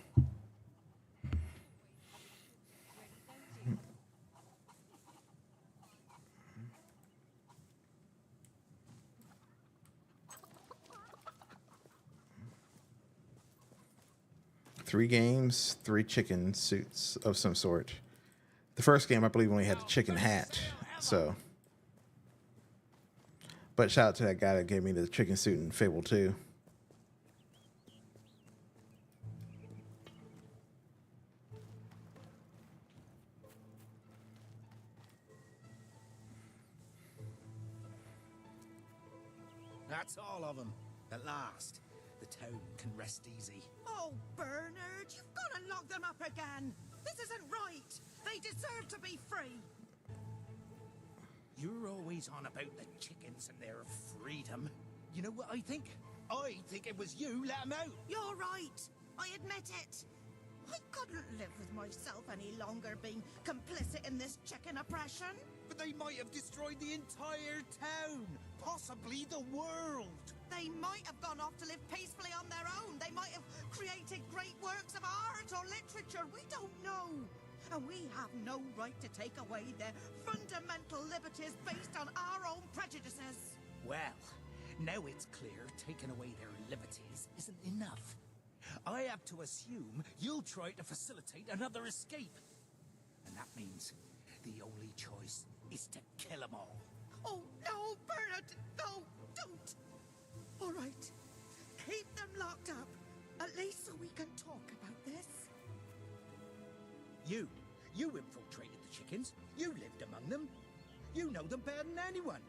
3 games, 3 chicken suits of some sort. The first game, I believe, only had the chicken hat. So, but shout out to that guy that gave me the chicken suit in Fable 2. That's all of them. At last, the town can rest easy. Oh, Bernard, you've got to lock them up again. This isn't right. They deserve to be free. You're always on about the chickens and their freedom. You know what I think? I think it was you let them out. You're right. I admit it. I couldn't live with myself any longer being complicit in this chicken oppression. But they might have destroyed the entire town. Possibly the world. They might have gone off to live peacefully on their own. They might have created great works of art or literature. We don't know. And we have no right to take away their fundamental liberties based on our own prejudices. Well, now it's clear taking away their liberties isn't enough. I have to assume you'll try to facilitate another escape. And that means the only choice is to kill them all. Oh, no, Bernard! No, don't! All right. Keep them locked up. At least so we can talk about this. You infiltrated the chickens. You lived among them. You know them better than anyone.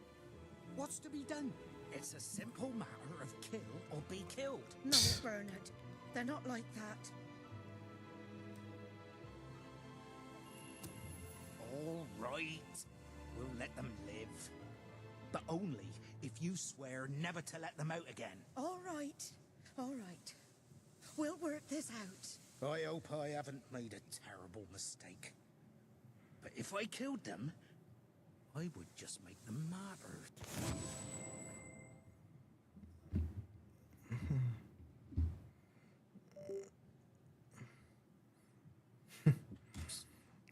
What's to be done? It's a simple matter of kill or be killed. No, Bernard. They're not like that. All right. We'll let them live. But only if you swear never to let them out again. All right. All right. We'll work this out. I hope I haven't made a terrible mistake. But if I killed them, I would just make them martyrs.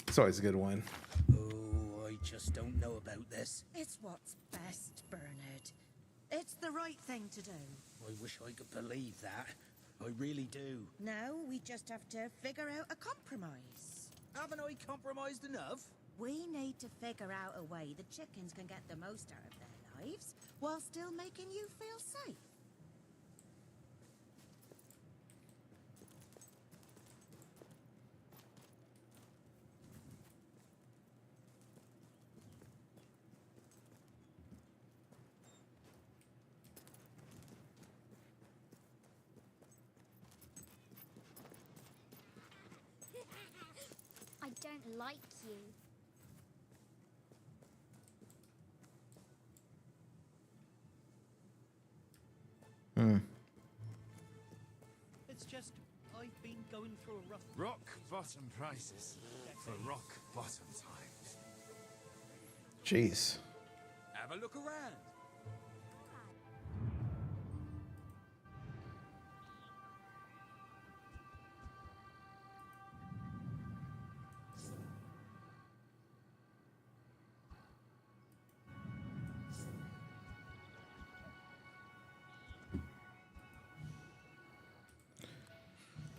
It's always a good one. Oh, I just don't know about this. It's what's best, Bernard. It's the right thing to do. I wish I could believe that. I really do. Now we just have to figure out a compromise. Haven't I compromised enough? We need to figure out a way the chickens can get the most out of their lives while still making you feel safe. I don't like you. It's just, I've been going through a rough... Rock bottom prices for rock bottom times. Jeez. Have a look around.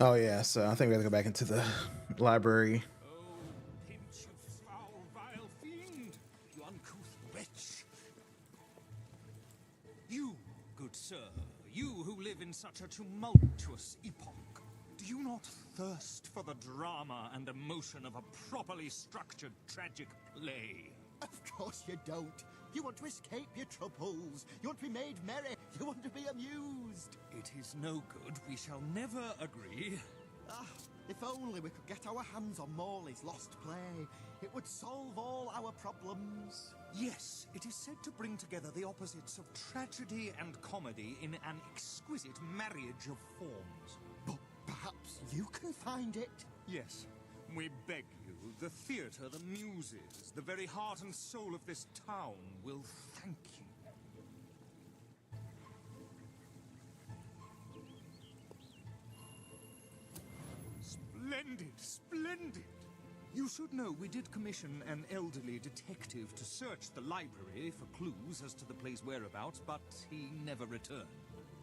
Oh yeah, so I think we gotta go back into the library. Oh, pinch of foul, vile fiend, you uncouth wretch. You, good sir, you who live in such a tumultuous epoch, do you not thirst for the drama and emotion of a properly structured tragic play? Of course you don't. You want to escape your troubles. You want to be made merry. You want to be amused. It is no good. We shall never agree. Ah, if only we could get our hands on Morley's lost play. It would solve all our problems. Yes, it is said to bring together the opposites of tragedy and comedy in an exquisite marriage of forms. But perhaps you can find it. Yes, we beg you. The theatre, the muses, the very heart and soul of this town will thank you. Splendid, splendid! You should know we did commission an elderly detective to search the library for clues as to the play's whereabouts, but he never returned.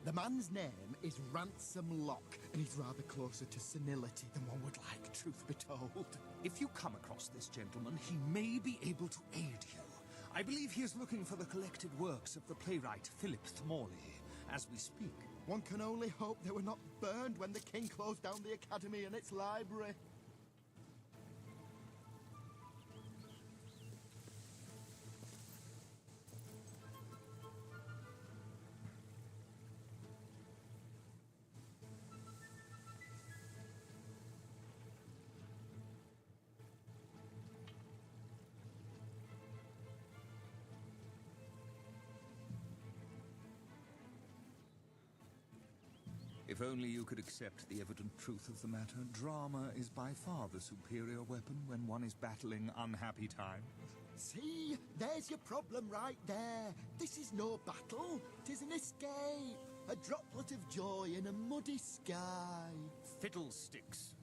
The man's name is Ransom Locke, and he's rather closer to senility than one would like, truth be told. If you come across this gentleman, he may be able to aid you. I believe he is looking for the collected works of the playwright Philip Morley as we speak. One can only hope they were not burned when the king closed down the academy and its library. If only you could accept the evident truth of the matter, drama is by far the superior weapon when one is battling unhappy times. See, there's your problem right there. This is no battle, 'tis an escape. A droplet of joy in a muddy sky. Fiddlesticks.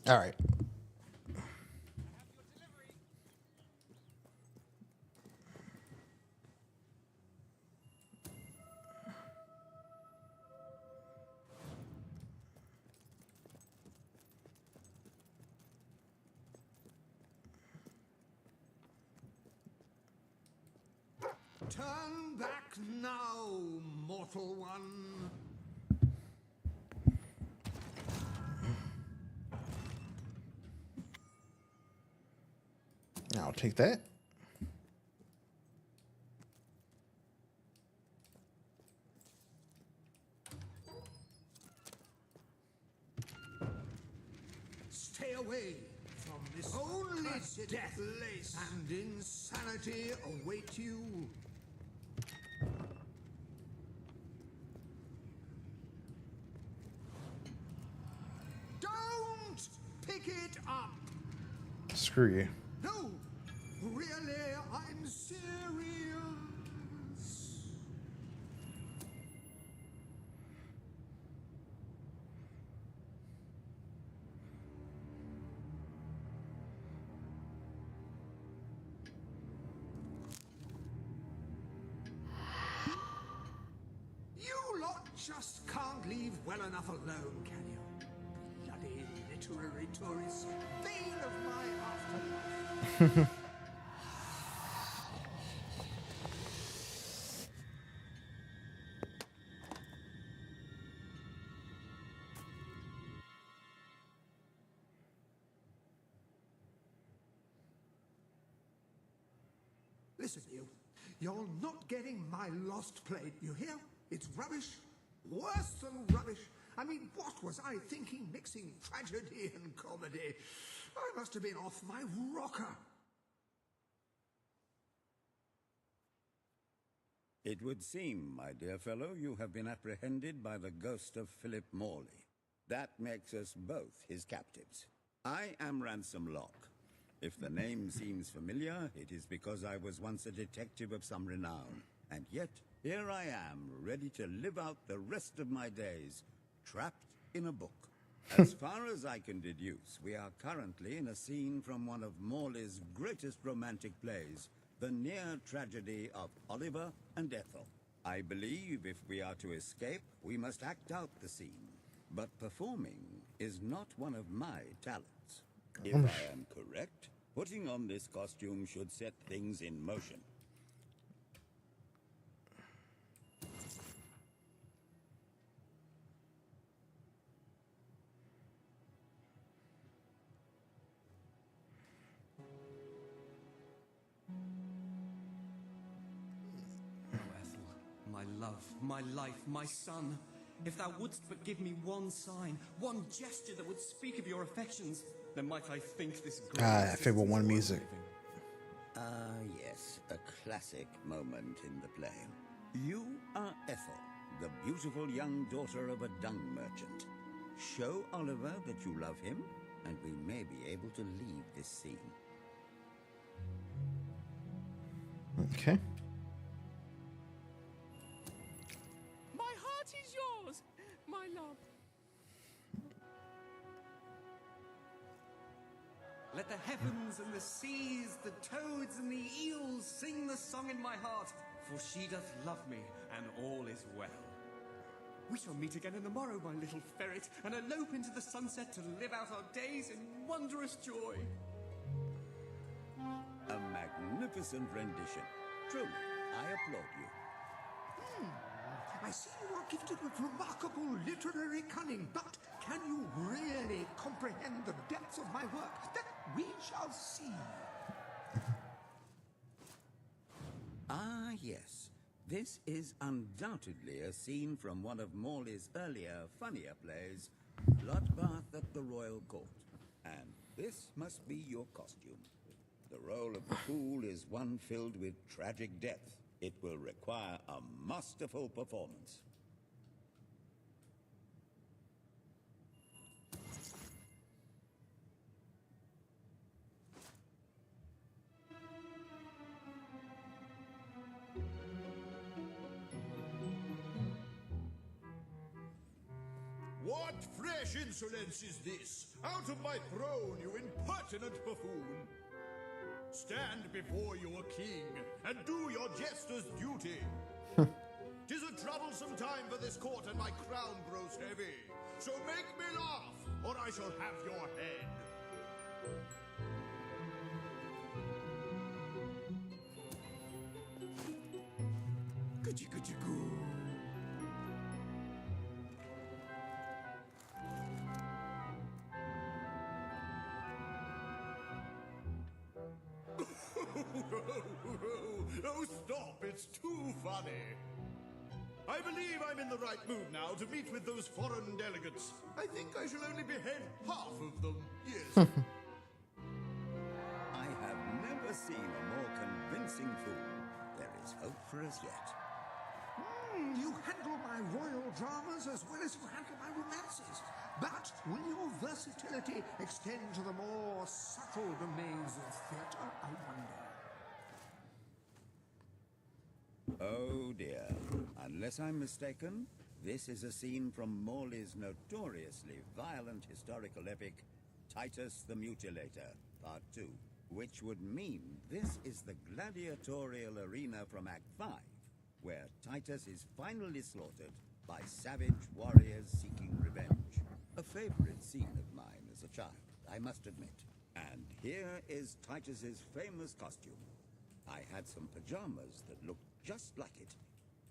All right. Turn back now, mortal one. I'll take that. Stay away from this. Only death place and insanity await you. Don't pick it up. Screw you. No, really, I'm serious. You lot just can't leave well enough alone, can you? Bloody literary tourists, bane of my afterlife. Listen, you're not getting my lost plate, you hear? It's rubbish, worse than rubbish. I mean, what was I thinking mixing tragedy and comedy? I must have been off my rocker. It would seem, my dear fellow, you have been apprehended by the ghost of Philip Morley. That makes us both his captives. I am Ransom Locke. If the name seems familiar, it is because I was once a detective of some renown. And yet, here I am, ready to live out the rest of my days, trapped in a book. As far as I can deduce, we are currently in a scene from one of Morley's greatest romantic plays, the near tragedy of Oliver and Ethel. I believe if we are to escape, we must act out the scene. But performing is not one of my talents. If I am correct, putting on this costume should set things in motion. My love, my life, my son. If thou wouldst but give me one sign, one gesture that would speak of your affections, then might I think this great favorite one music. Yes, a classic moment in the play. You are Ethel, the beautiful young daughter of a dung merchant. Show Oliver that you love him, and we may be able to leave this scene. Okay. My heart is yours, my love. Let the heavens and the seas, the toads and the eels sing the song in my heart, for she doth love me, and all is well. We shall meet again in the morrow, my little ferret, and elope into the sunset to live out our days in wondrous joy. A magnificent rendition. Truly, I applaud you. I see you are gifted with remarkable literary cunning, but can you really comprehend the depths of my work? That we shall see. Ah, yes. This is undoubtedly a scene from one of Morley's earlier, funnier plays, Bloodbath at the Royal Court. And this must be your costume. The role of the fool is one filled with tragic depth. It will require a masterful performance. What fresh insolence is this? Out of my throne, you impertinent buffoon! Stand before your king, and do your jester's duty. 'Tis a troublesome time for this court, and my crown grows heavy. So make me laugh, or I shall have your head. Goo-goo. Oh, stop, it's too funny. I believe I'm in the right mood now to meet with those foreign delegates. I think I shall only behead half of them, yes. I have never seen a more convincing fool. There is hope for us yet. You handle my royal dramas as well as you handle my romances. But will your versatility extend to the more subtle domains of theatre, I wonder? Oh dear. Unless I'm mistaken, this is a scene from Morley's notoriously violent historical epic, Titus the Mutilator, Part 2. Which would mean this is the gladiatorial arena from Act 5, where Titus is finally slaughtered by savage warriors seeking revenge. A favorite scene of mine as a child, I must admit. And here is Titus's famous costume. I had some pajamas that looked just like it.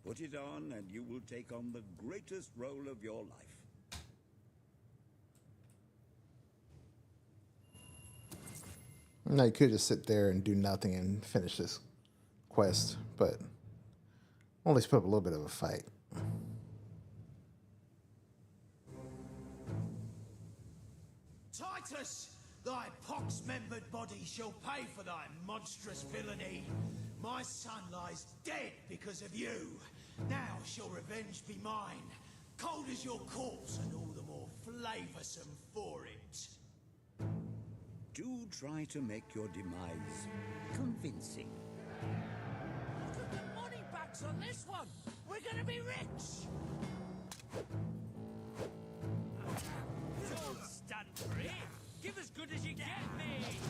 Put it on and you will take on the greatest role of your life. Now you could just sit there and do nothing and finish this quest, but at least put up a little bit of a fight. Titus, thy pox-membered body shall pay for thy monstrous villainy. My son lies dead because of you. Now shall revenge be mine. Cold as your corpse and all the more flavoursome for it. Do try to make your demise convincing. Look at the money bags on this one. We're gonna be rich. Don't stand for it. Give as good as you get, mate.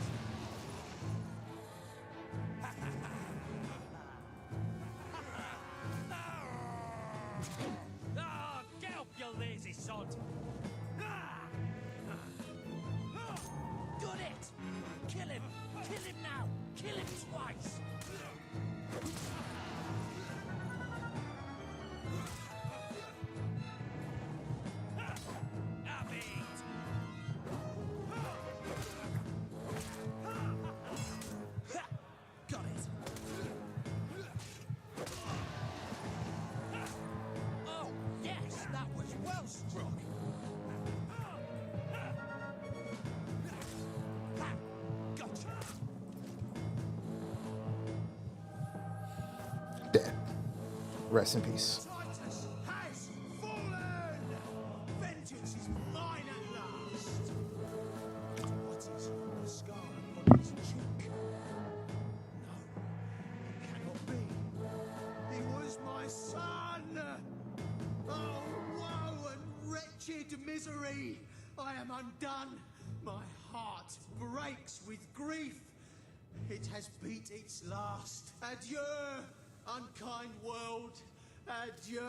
Get up, you lazy sod. Got it. Kill him. Kill him now. Kill him twice. Got it. Oh, yes, that was well struck. Gotcha. Dead. Rest in peace. Titus has fallen! Vengeance is mine at last! What is the scar upon his cheek? No, it wretched misery. I am undone. My heart breaks with grief. It has beat its last. Adieu, unkind world. Adieu.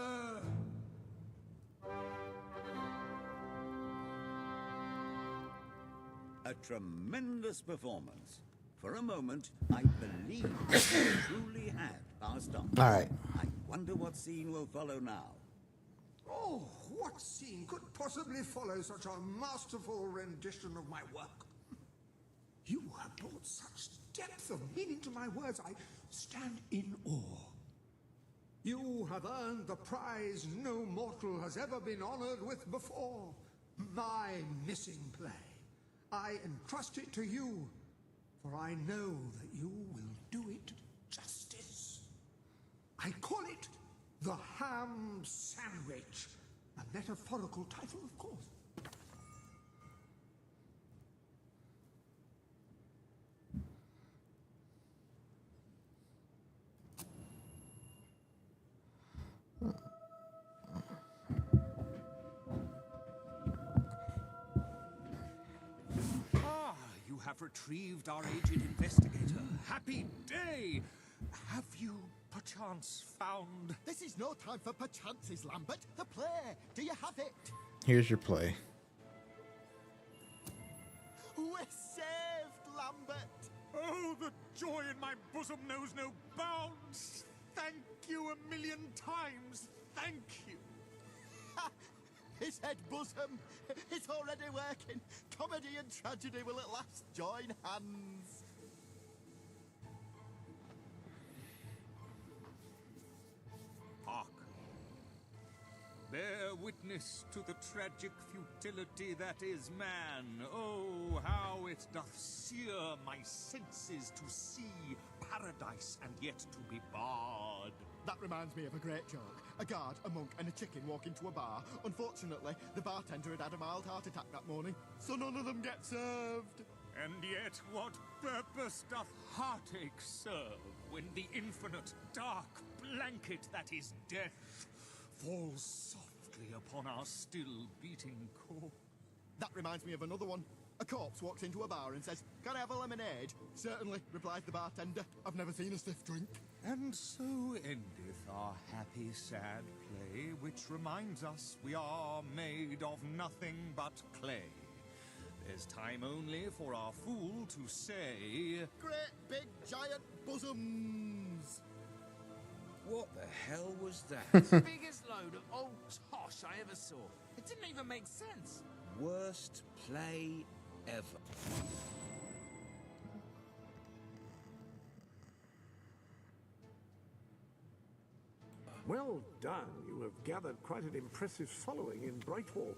A tremendous performance. For a moment, I believed you truly had passed on. All right. I wonder what scene will follow now. Oh, what scene could possibly follow such a masterful rendition of my work? You have brought such depth of meaning to my words, I stand in awe. You have earned the prize no mortal has ever been honored with before. My missing play. I entrust it to you, for I know that you will do it justice. I call it the Ham Sandwich, a metaphorical title, of course. You have retrieved our aged investigator. Happy day! Have you, perchance, found... This is no time for perchances, Lambert. The play. Do you have it? Here's your play. We're saved, Lambert. Oh, the joy in my bosom knows no bounds. Thank you a million times. Thank you. Ha! His head bosom. It's already working. Comedy and tragedy will at last join hands. Hark. Bear witness to the tragic futility that is man. Oh, how it doth sear my senses to see paradise and yet to be barred. That reminds me of a great joke. A guard, a monk, and a chicken walk into a bar. Unfortunately, the bartender had had a mild heart attack that morning, so none of them get served. And yet what purpose doth heartache serve when the infinite dark blanket that is death falls softly upon our still beating core? That reminds me of another one. A corpse walks into a bar and says, "Can I have a lemonade?" "Certainly," replies the bartender. "I've never seen a stiff drink." And so endeth our happy sad play, which reminds us we are made of nothing but clay. There's time only for our fool to say, "Great big giant bosoms." What the hell was that? The biggest load of old tosh I ever saw. It didn't even make sense. Worst play ever. Well done. You have gathered quite an impressive following in Brightwall.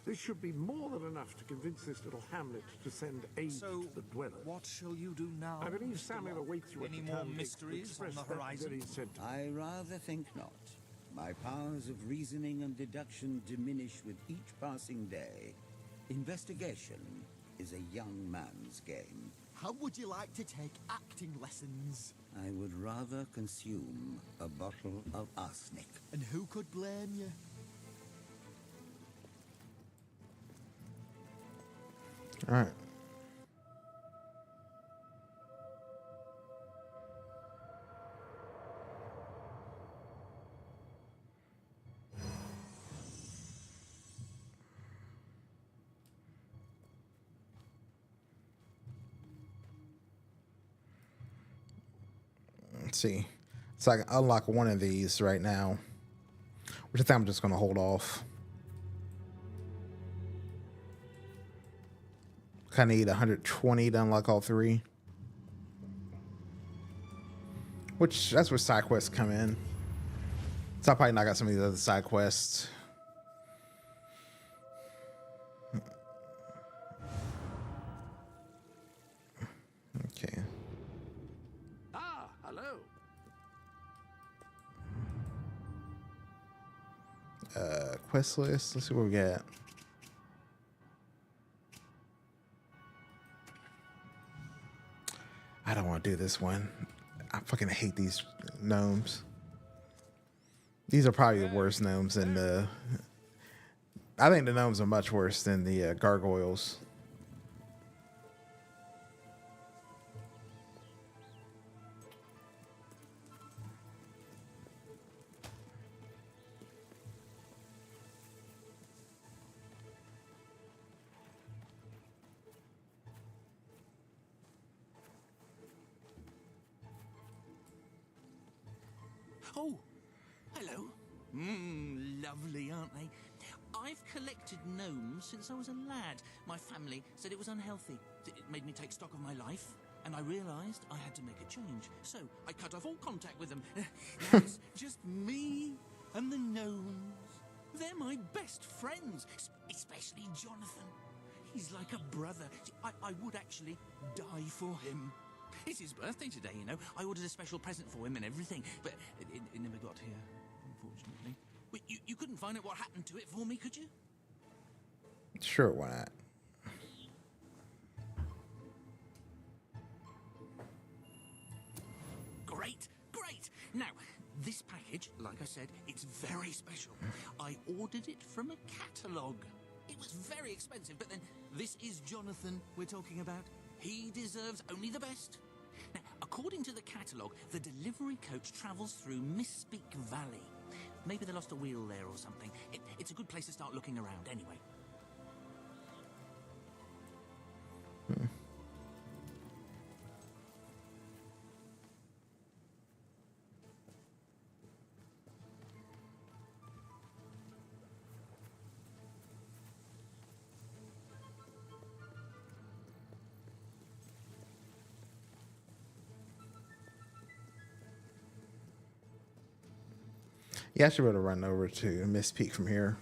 This should be more than enough to convince this little hamlet to send aid to the dwellers. What shall you do now? I believe Samuel awaits you at Any the more town gate to mysteries on express the that horizon? very sentiment. I rather think not. My powers of reasoning and deduction diminish with each passing day. Investigation is a young man's game. How would you like to take acting lessons? I would rather consume a bottle of arsenic. And who could blame you? All right. Let's see. So I can unlock one of these right now, which I think I'm just going to hold off. I need 120 to unlock all three. Which, that's where side quests come in. So I'll probably knock out some of these other side quests. Okay. Ah, hello. Quest list. Let's see what we got. I don't want to do this one. I fucking hate these gnomes. These are probably the worst gnomes in I think the gnomes are much worse than the gargoyles. Oh, hello. Lovely, aren't they? I've collected gnomes since I was a lad. My family said it was unhealthy. It made me take stock of my life, and I realised I had to make a change. So I cut off all contact with them. Now it's just me and the gnomes. They're my best friends, especially Jonathan. He's like a brother. I would actually die for him. It's his birthday today, you know. I ordered a special present for him and everything, but it never got here, unfortunately. Wait, you couldn't find out what happened to it for me, could you? Sure, why not? Great, great. Now, this package, like I said, it's very special. I ordered it from a catalogue. It was very expensive, but then this is Jonathan we're talking about. He deserves only the best. Now, according to the catalogue, the delivery coach travels through Misspeak Valley. Maybe they lost a wheel there or something. It's a good place to start looking around anyway. Yeah, I should be able to run over to Miss Peak from here.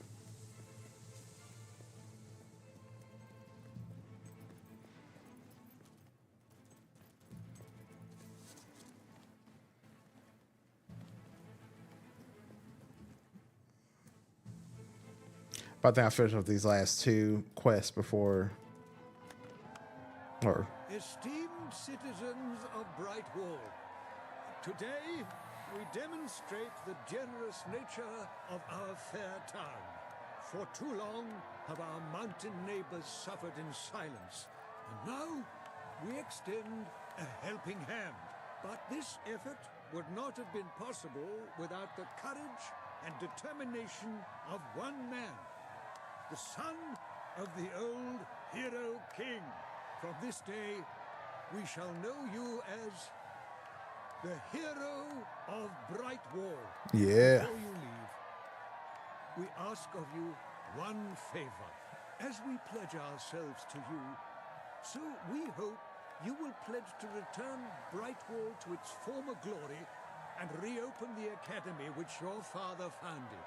But I think I'll finish up these last two quests before... Or... Esteemed citizens of Brightwall, today we demonstrate the generous nature of our fair town. For too long have our mountain neighbors suffered in silence, and now we extend a helping hand. But this effort would not have been possible without the courage and determination of one man, the son of the old hero king. From this day, we shall know you as the hero of Brightwall. Yeah. Before you leave, we ask of you one favor. As we pledge ourselves to you, so we hope you will pledge to return Brightwall to its former glory and reopen the academy which your father founded.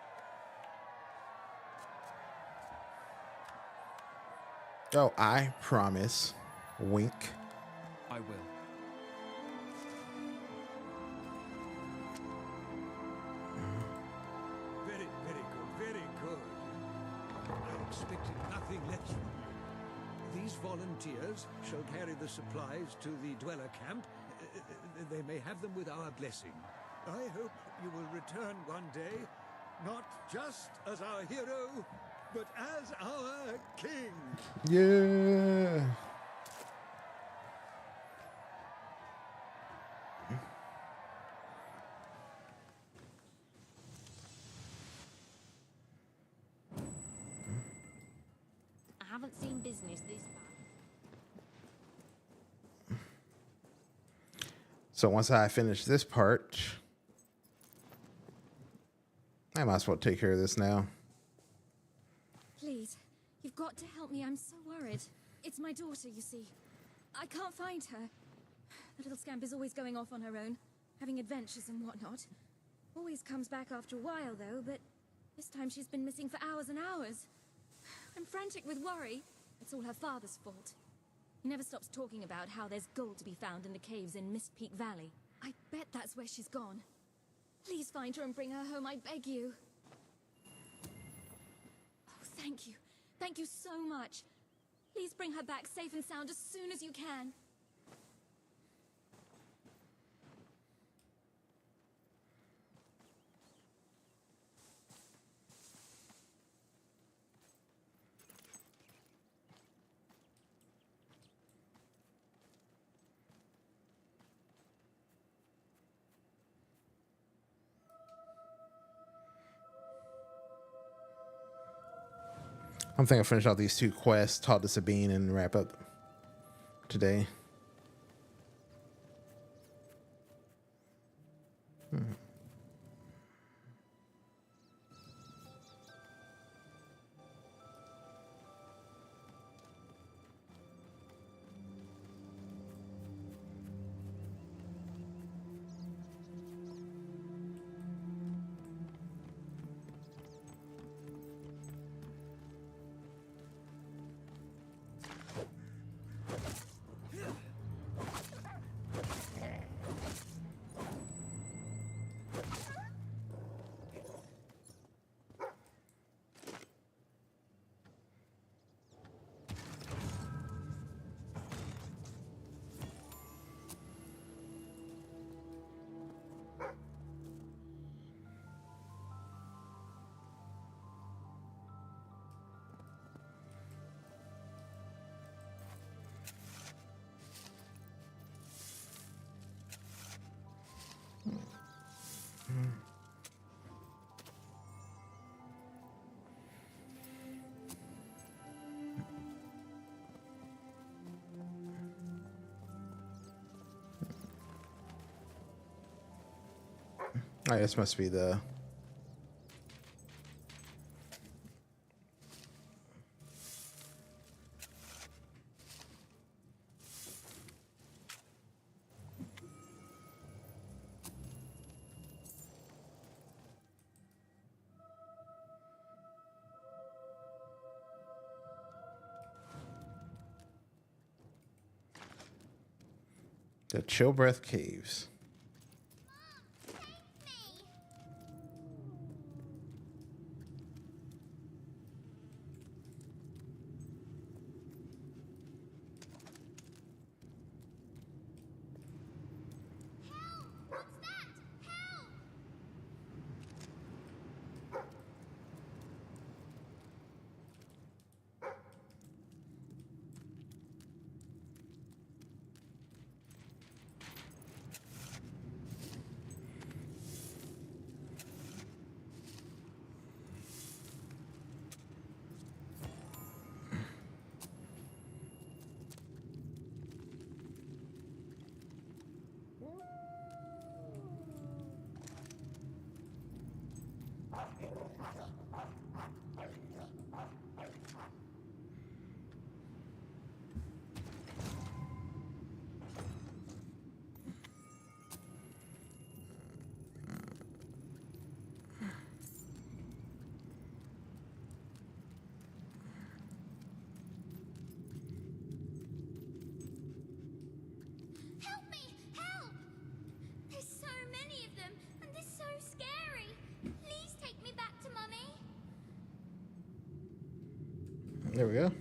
Oh, I promise. Wink. I will. Very, very good, very good. I expected nothing less from you. These volunteers shall carry the supplies to the dweller camp. They may have them with our blessing. I hope you will return one day, not just as our hero, but as our king. Yeah. I haven't seen business this bad. So once I finish this part, I might as well take care of this now. Please, you've got to help me. I'm so worried. It's my daughter, you see. I can't find her. The little scamp is always going off on her own, having adventures and whatnot. Always comes back after a while, though, but this time she's been missing for hours and hours. I'm frantic with worry. It's all her father's fault. He never stops talking about how there's gold to be found in the caves in Mistpeak Valley. I bet that's where she's gone. Please find her and bring her home, I beg you. Oh, thank you. Thank you so much. Please bring her back safe and sound as soon as you can. I'm thinking I'll finish out these 2 quests, talk to Sabine, and wrap up today. All right, this must be the... The Chill Breath Caves. Help me! Help! There's so many of them, and they're so scary. Please take me back to Mummy. There we go.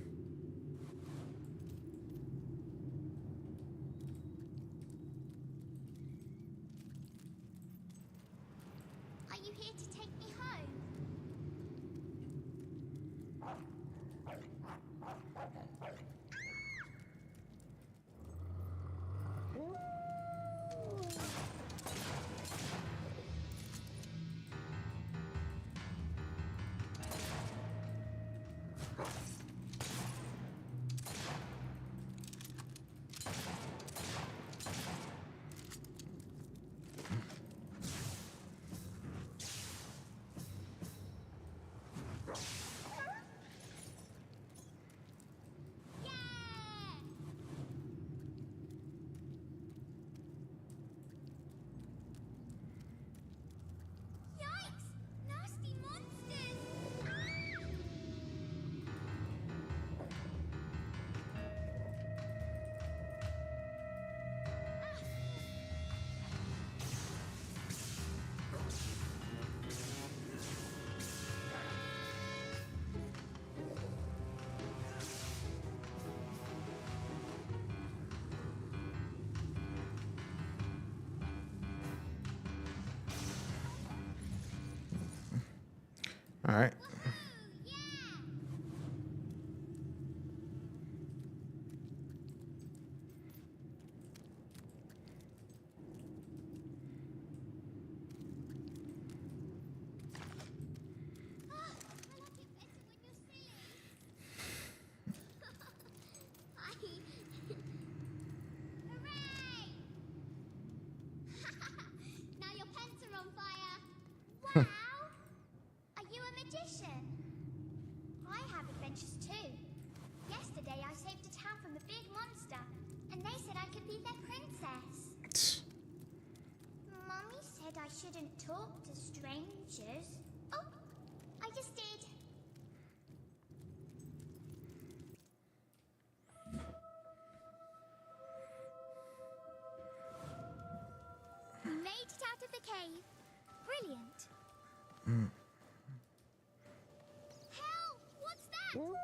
Are you here to take me home? adventures too. Yesterday I saved a town from a big monster, and they said I could be their princess. Mummy said I shouldn't talk to strangers. Oh, I just did. We made it out of the cave. Brilliant. Help! What's that? Help!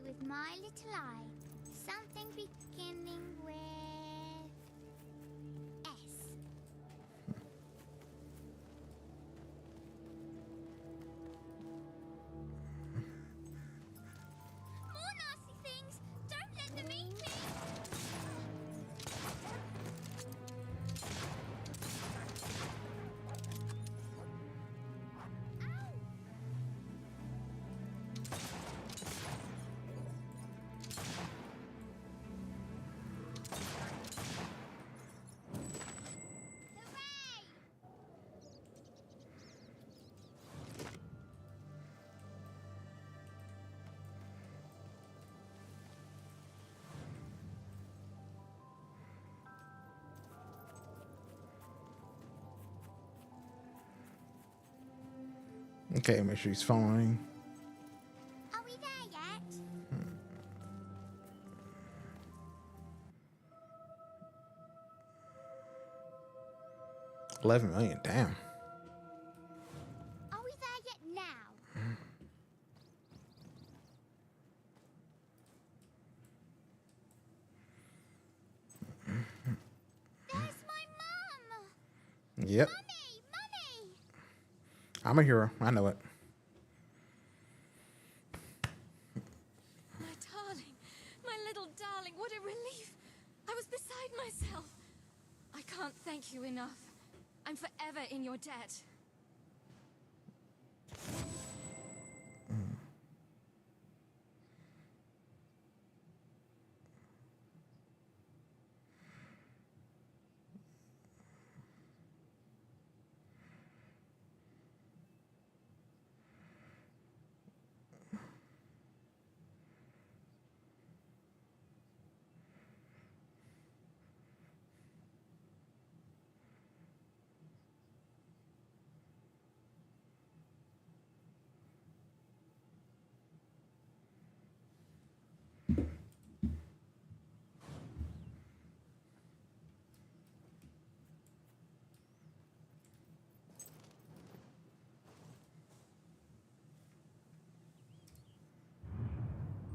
With my little eye, something beginning with S. More nasty things! Don't let them eat me! Okay, make sure he's following. Are we there yet? 11 million, damn. Are we there yet now? There's my mum! Yep. Mummy! I'm a hero. I know it. My darling, my little darling, what a relief. I was beside myself. I can't thank you enough. I'm forever in your debt.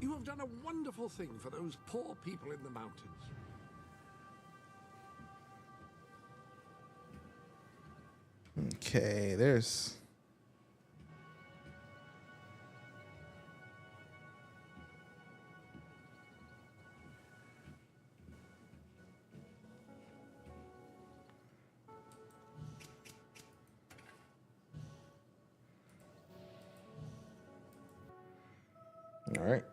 You have done a wonderful thing for those poor people in the mountains. Okay, there's... All right.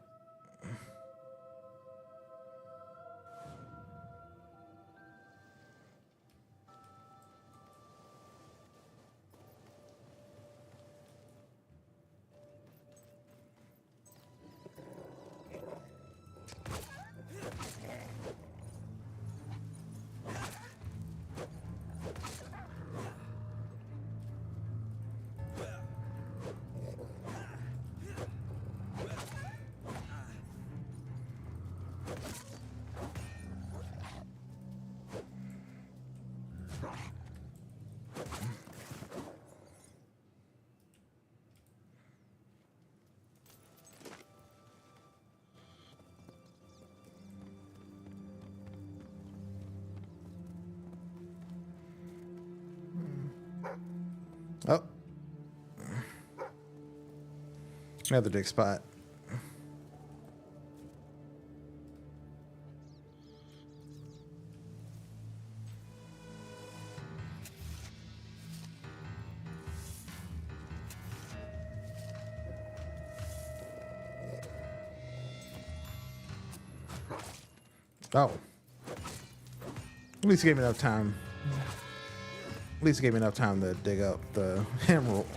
Oh. Another dig spot. Oh. At least it gave me enough time. At least it gave me enough time to dig up the emerald.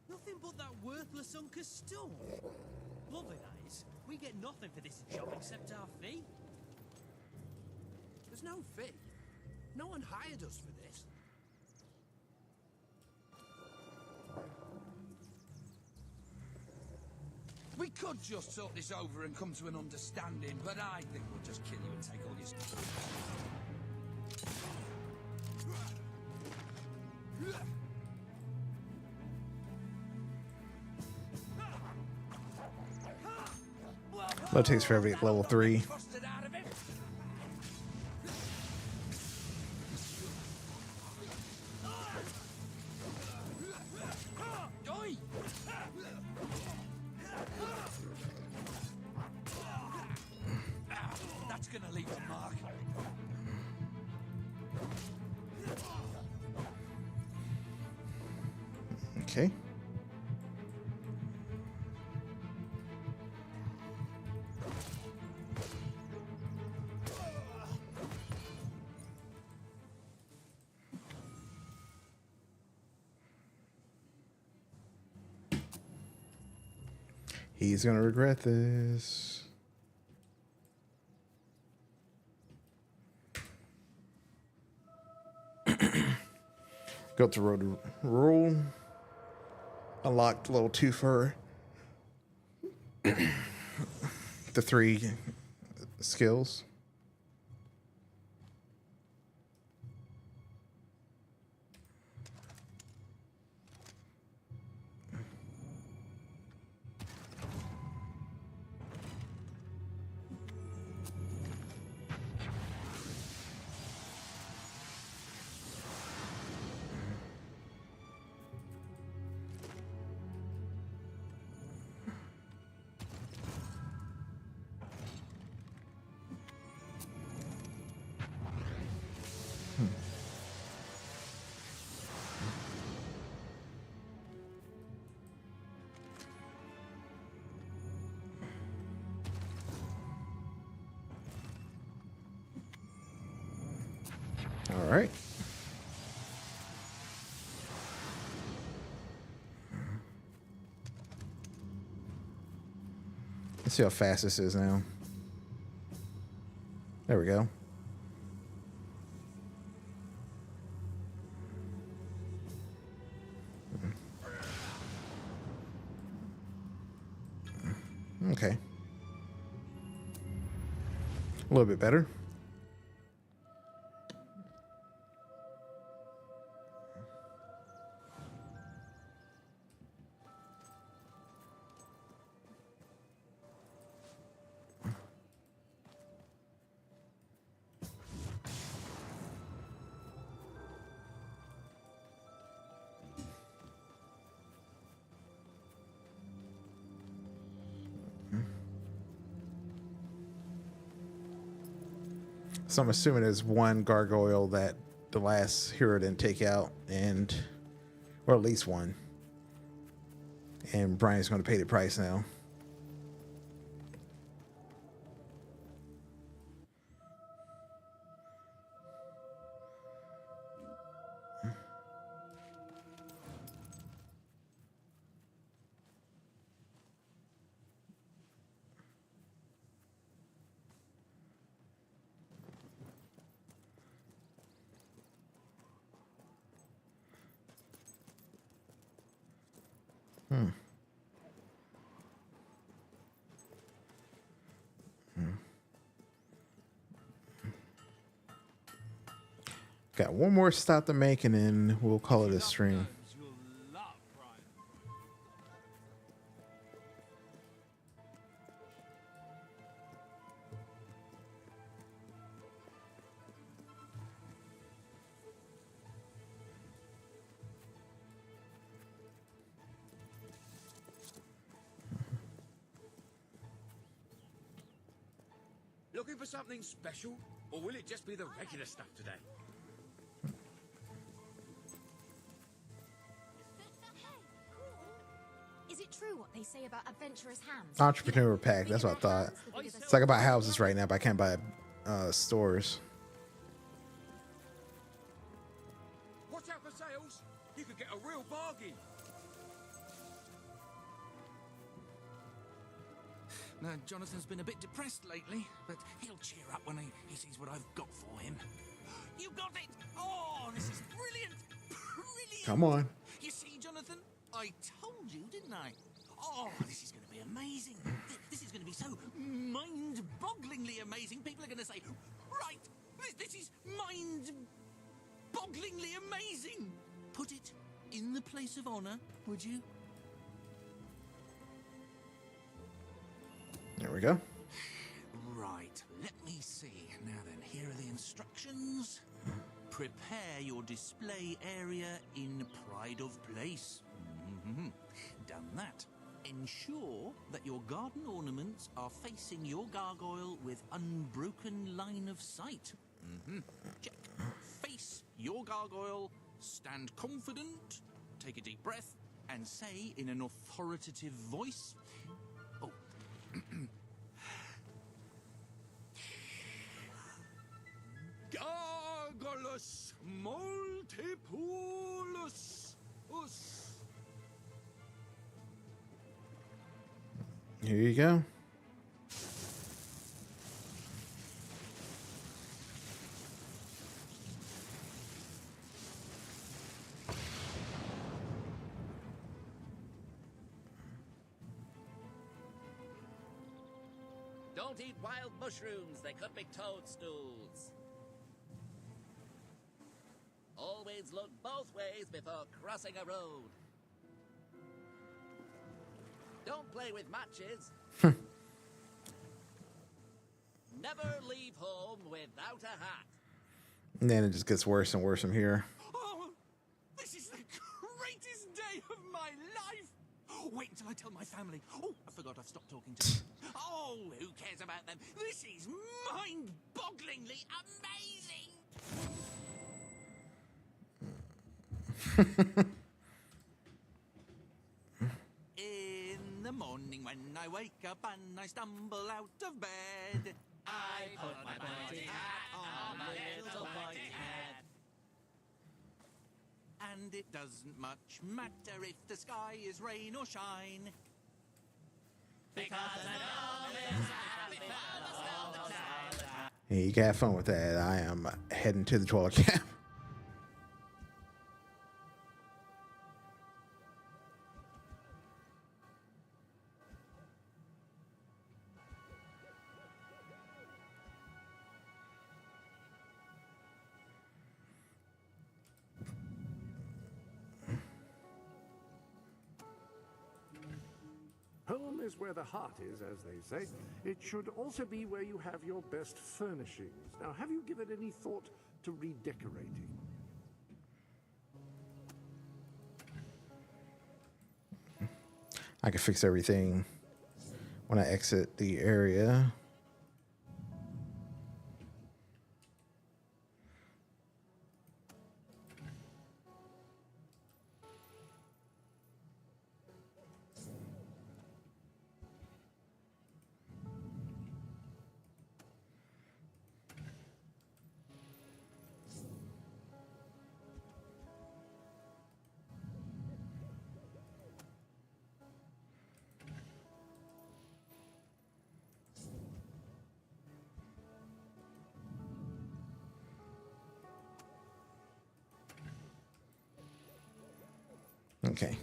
Nothing but that worthless hunk of stone. Lovely that is. We get nothing for this job except our fee. There's no fee. No one hired us for this. We could just talk this over and come to an understanding, but I think we'll just kill you and take all your stuff. That takes forever to get level 3. That's gonna leave a mark. Okay. He's gonna regret this. Go up to road to rule. Unlocked level 2 for the 3 skills. All right. Let's see how fast this is now. There we go. Okay. A little bit better. So I'm assuming there's one gargoyle that the last hero didn't take out, and or at least one. And Brian's going to pay the price now. Got one more stop to make, and then we'll call it a stream. Looking for something special, or will it just be the regular stuff today? Is it true what they say about adventurous hands? Entrepreneur pack. That's what I thought. It's like I buy houses right now, but I can't buy stores. Watch out for sales. You could get a real bargain. Now, Jonathan's been a bit depressed lately, but he'll cheer up when he sees what I've got for him. You got it! Oh, this is brilliant! Brilliant! Come on. You see, Jonathan? I told you, didn't I? Oh, this is going to be amazing. This is going to be so mind-bogglingly amazing. People are going to say, right, this is mind-bogglingly amazing. Put it in the place of honor, would you? There we go. Right, let me see. Now then, here are the instructions. Prepare your display area in pride of place. Done that. Ensure that your garden ornaments are facing your gargoyle with unbroken line of sight. Check. Face your gargoyle, stand confident, take a deep breath, and say in an authoritative voice, oh, Gargulus multipulus us. Here you go. Don't eat wild mushrooms, they could be toadstools. Always look both ways before crossing a road. Don't play with matches. Never leave home without a hat. And then it just gets worse and worse from here. oh, this is the greatest day of my life. Wait until I tell my family. Oh, I forgot I've stopped talking to them. Oh, who cares about them? This is mind-bogglingly amazing. In the morning when I wake up and I stumble out of bed, I put my pointy hat on my little pointy head. And it doesn't much matter if the sky is rain or shine, because I know there's a happy fellow all the time. Hey, you can have fun with that. I am heading to the toilet cap. Home is where the heart is, as they say. It should also be where you have your best furnishings. Now, have you given any thought to redecorating? I can fix everything when I exit the area. Okay.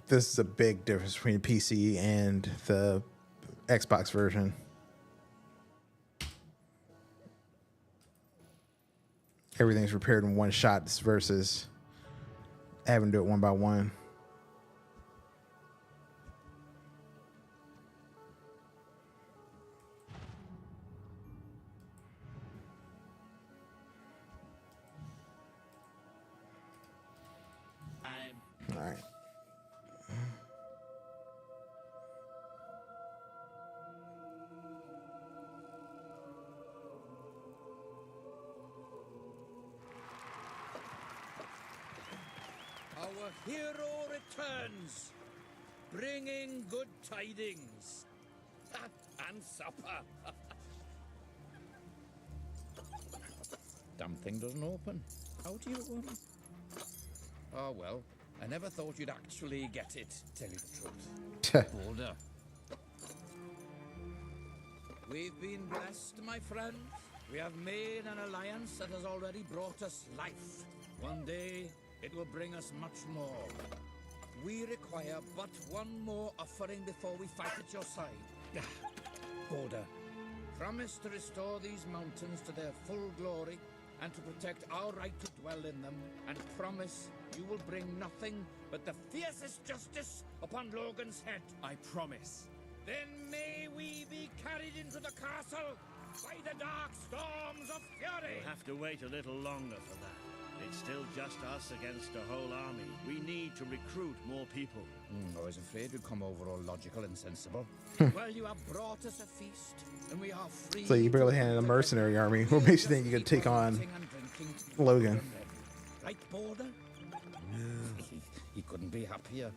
This is a big difference between PC and the Xbox version. Everything's repaired in one shot versus having to do it one by one. All right. Our hero returns, bringing good tidings. And supper. Damn thing doesn't open. How do you open? Oh well, I never thought you'd actually get it, tell you the truth. Boulder. We've been blessed, my friend. We have made an alliance that has already brought us life. One day, it will bring us much more. We require but one more offering before we fight at your side. Border, promise to restore these mountains to their full glory and to protect our right to dwell in them, and promise you will bring nothing but the fiercest justice upon Logan's head. I promise. Then may we be carried into the castle by the dark storms of fury. We'll have to wait a little longer for that. It's still just us against a whole army. We need to recruit more people. I was afraid you'd come over all logical and sensible. Well, you have brought us a feast, and we are free. So you barely had a mercenary army. What makes you think you could take on Logan? Right, Border? No, he couldn't be happier.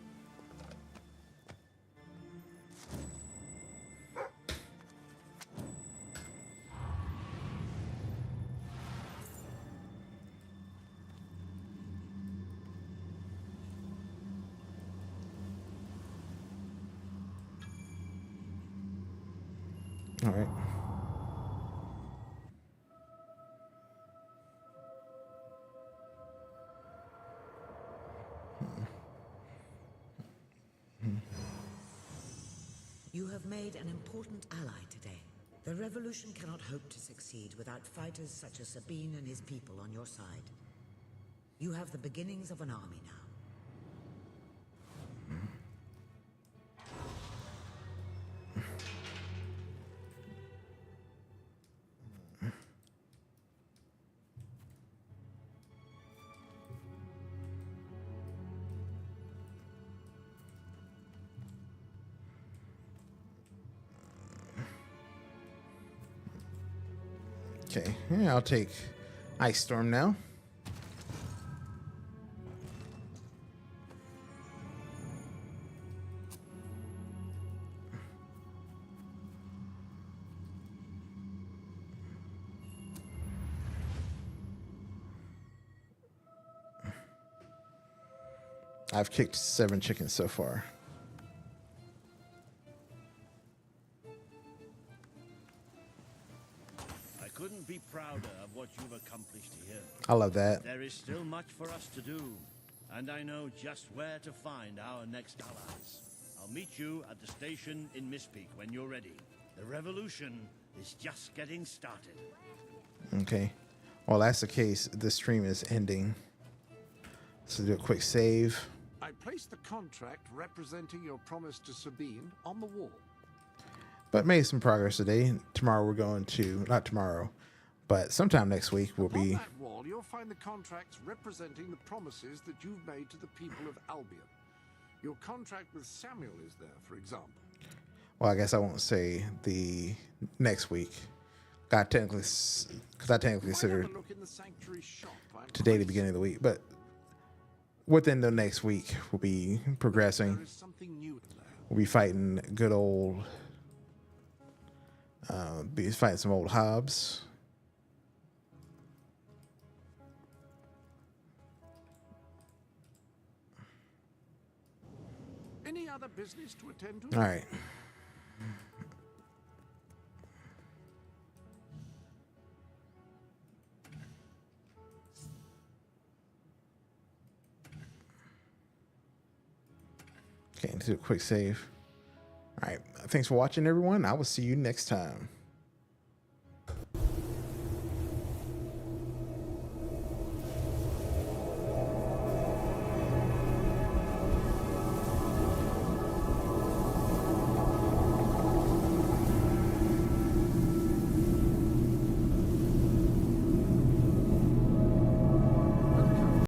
All right. You have made an important ally today. The revolution cannot hope to succeed without fighters such as Sabine and his people on your side. You have the beginnings of an army now. Okay, yeah, I'll take Ice Storm now. I've kicked 7 chickens so far. I couldn't be prouder of what you've accomplished here. I love that. There is still much for us to do, and I know just where to find our next allies. I'll meet you at the station in Mistpeak when you're ready. The revolution is just getting started. Okay. Well, that's the case. The stream is ending. So do a quick save. I placed the contract representing your promise to Sabine on the wall. But made some progress today. Tomorrow we're going to, not tomorrow, but sometime next week we'll On be. that wall, you'll find the contracts representing the promises that you've made to the people of Albion. Your contract with Samuel is there, for example. Well, I guess I won't say the next week. Because I technically considered today the beginning of the week, but within the next week we'll be progressing. We'll be fighting good old. Be fighting some old Hobbs. Any other business to attend to? All right. Okay, do a quick save. All right. Thanks for watching, everyone. I will see you next time.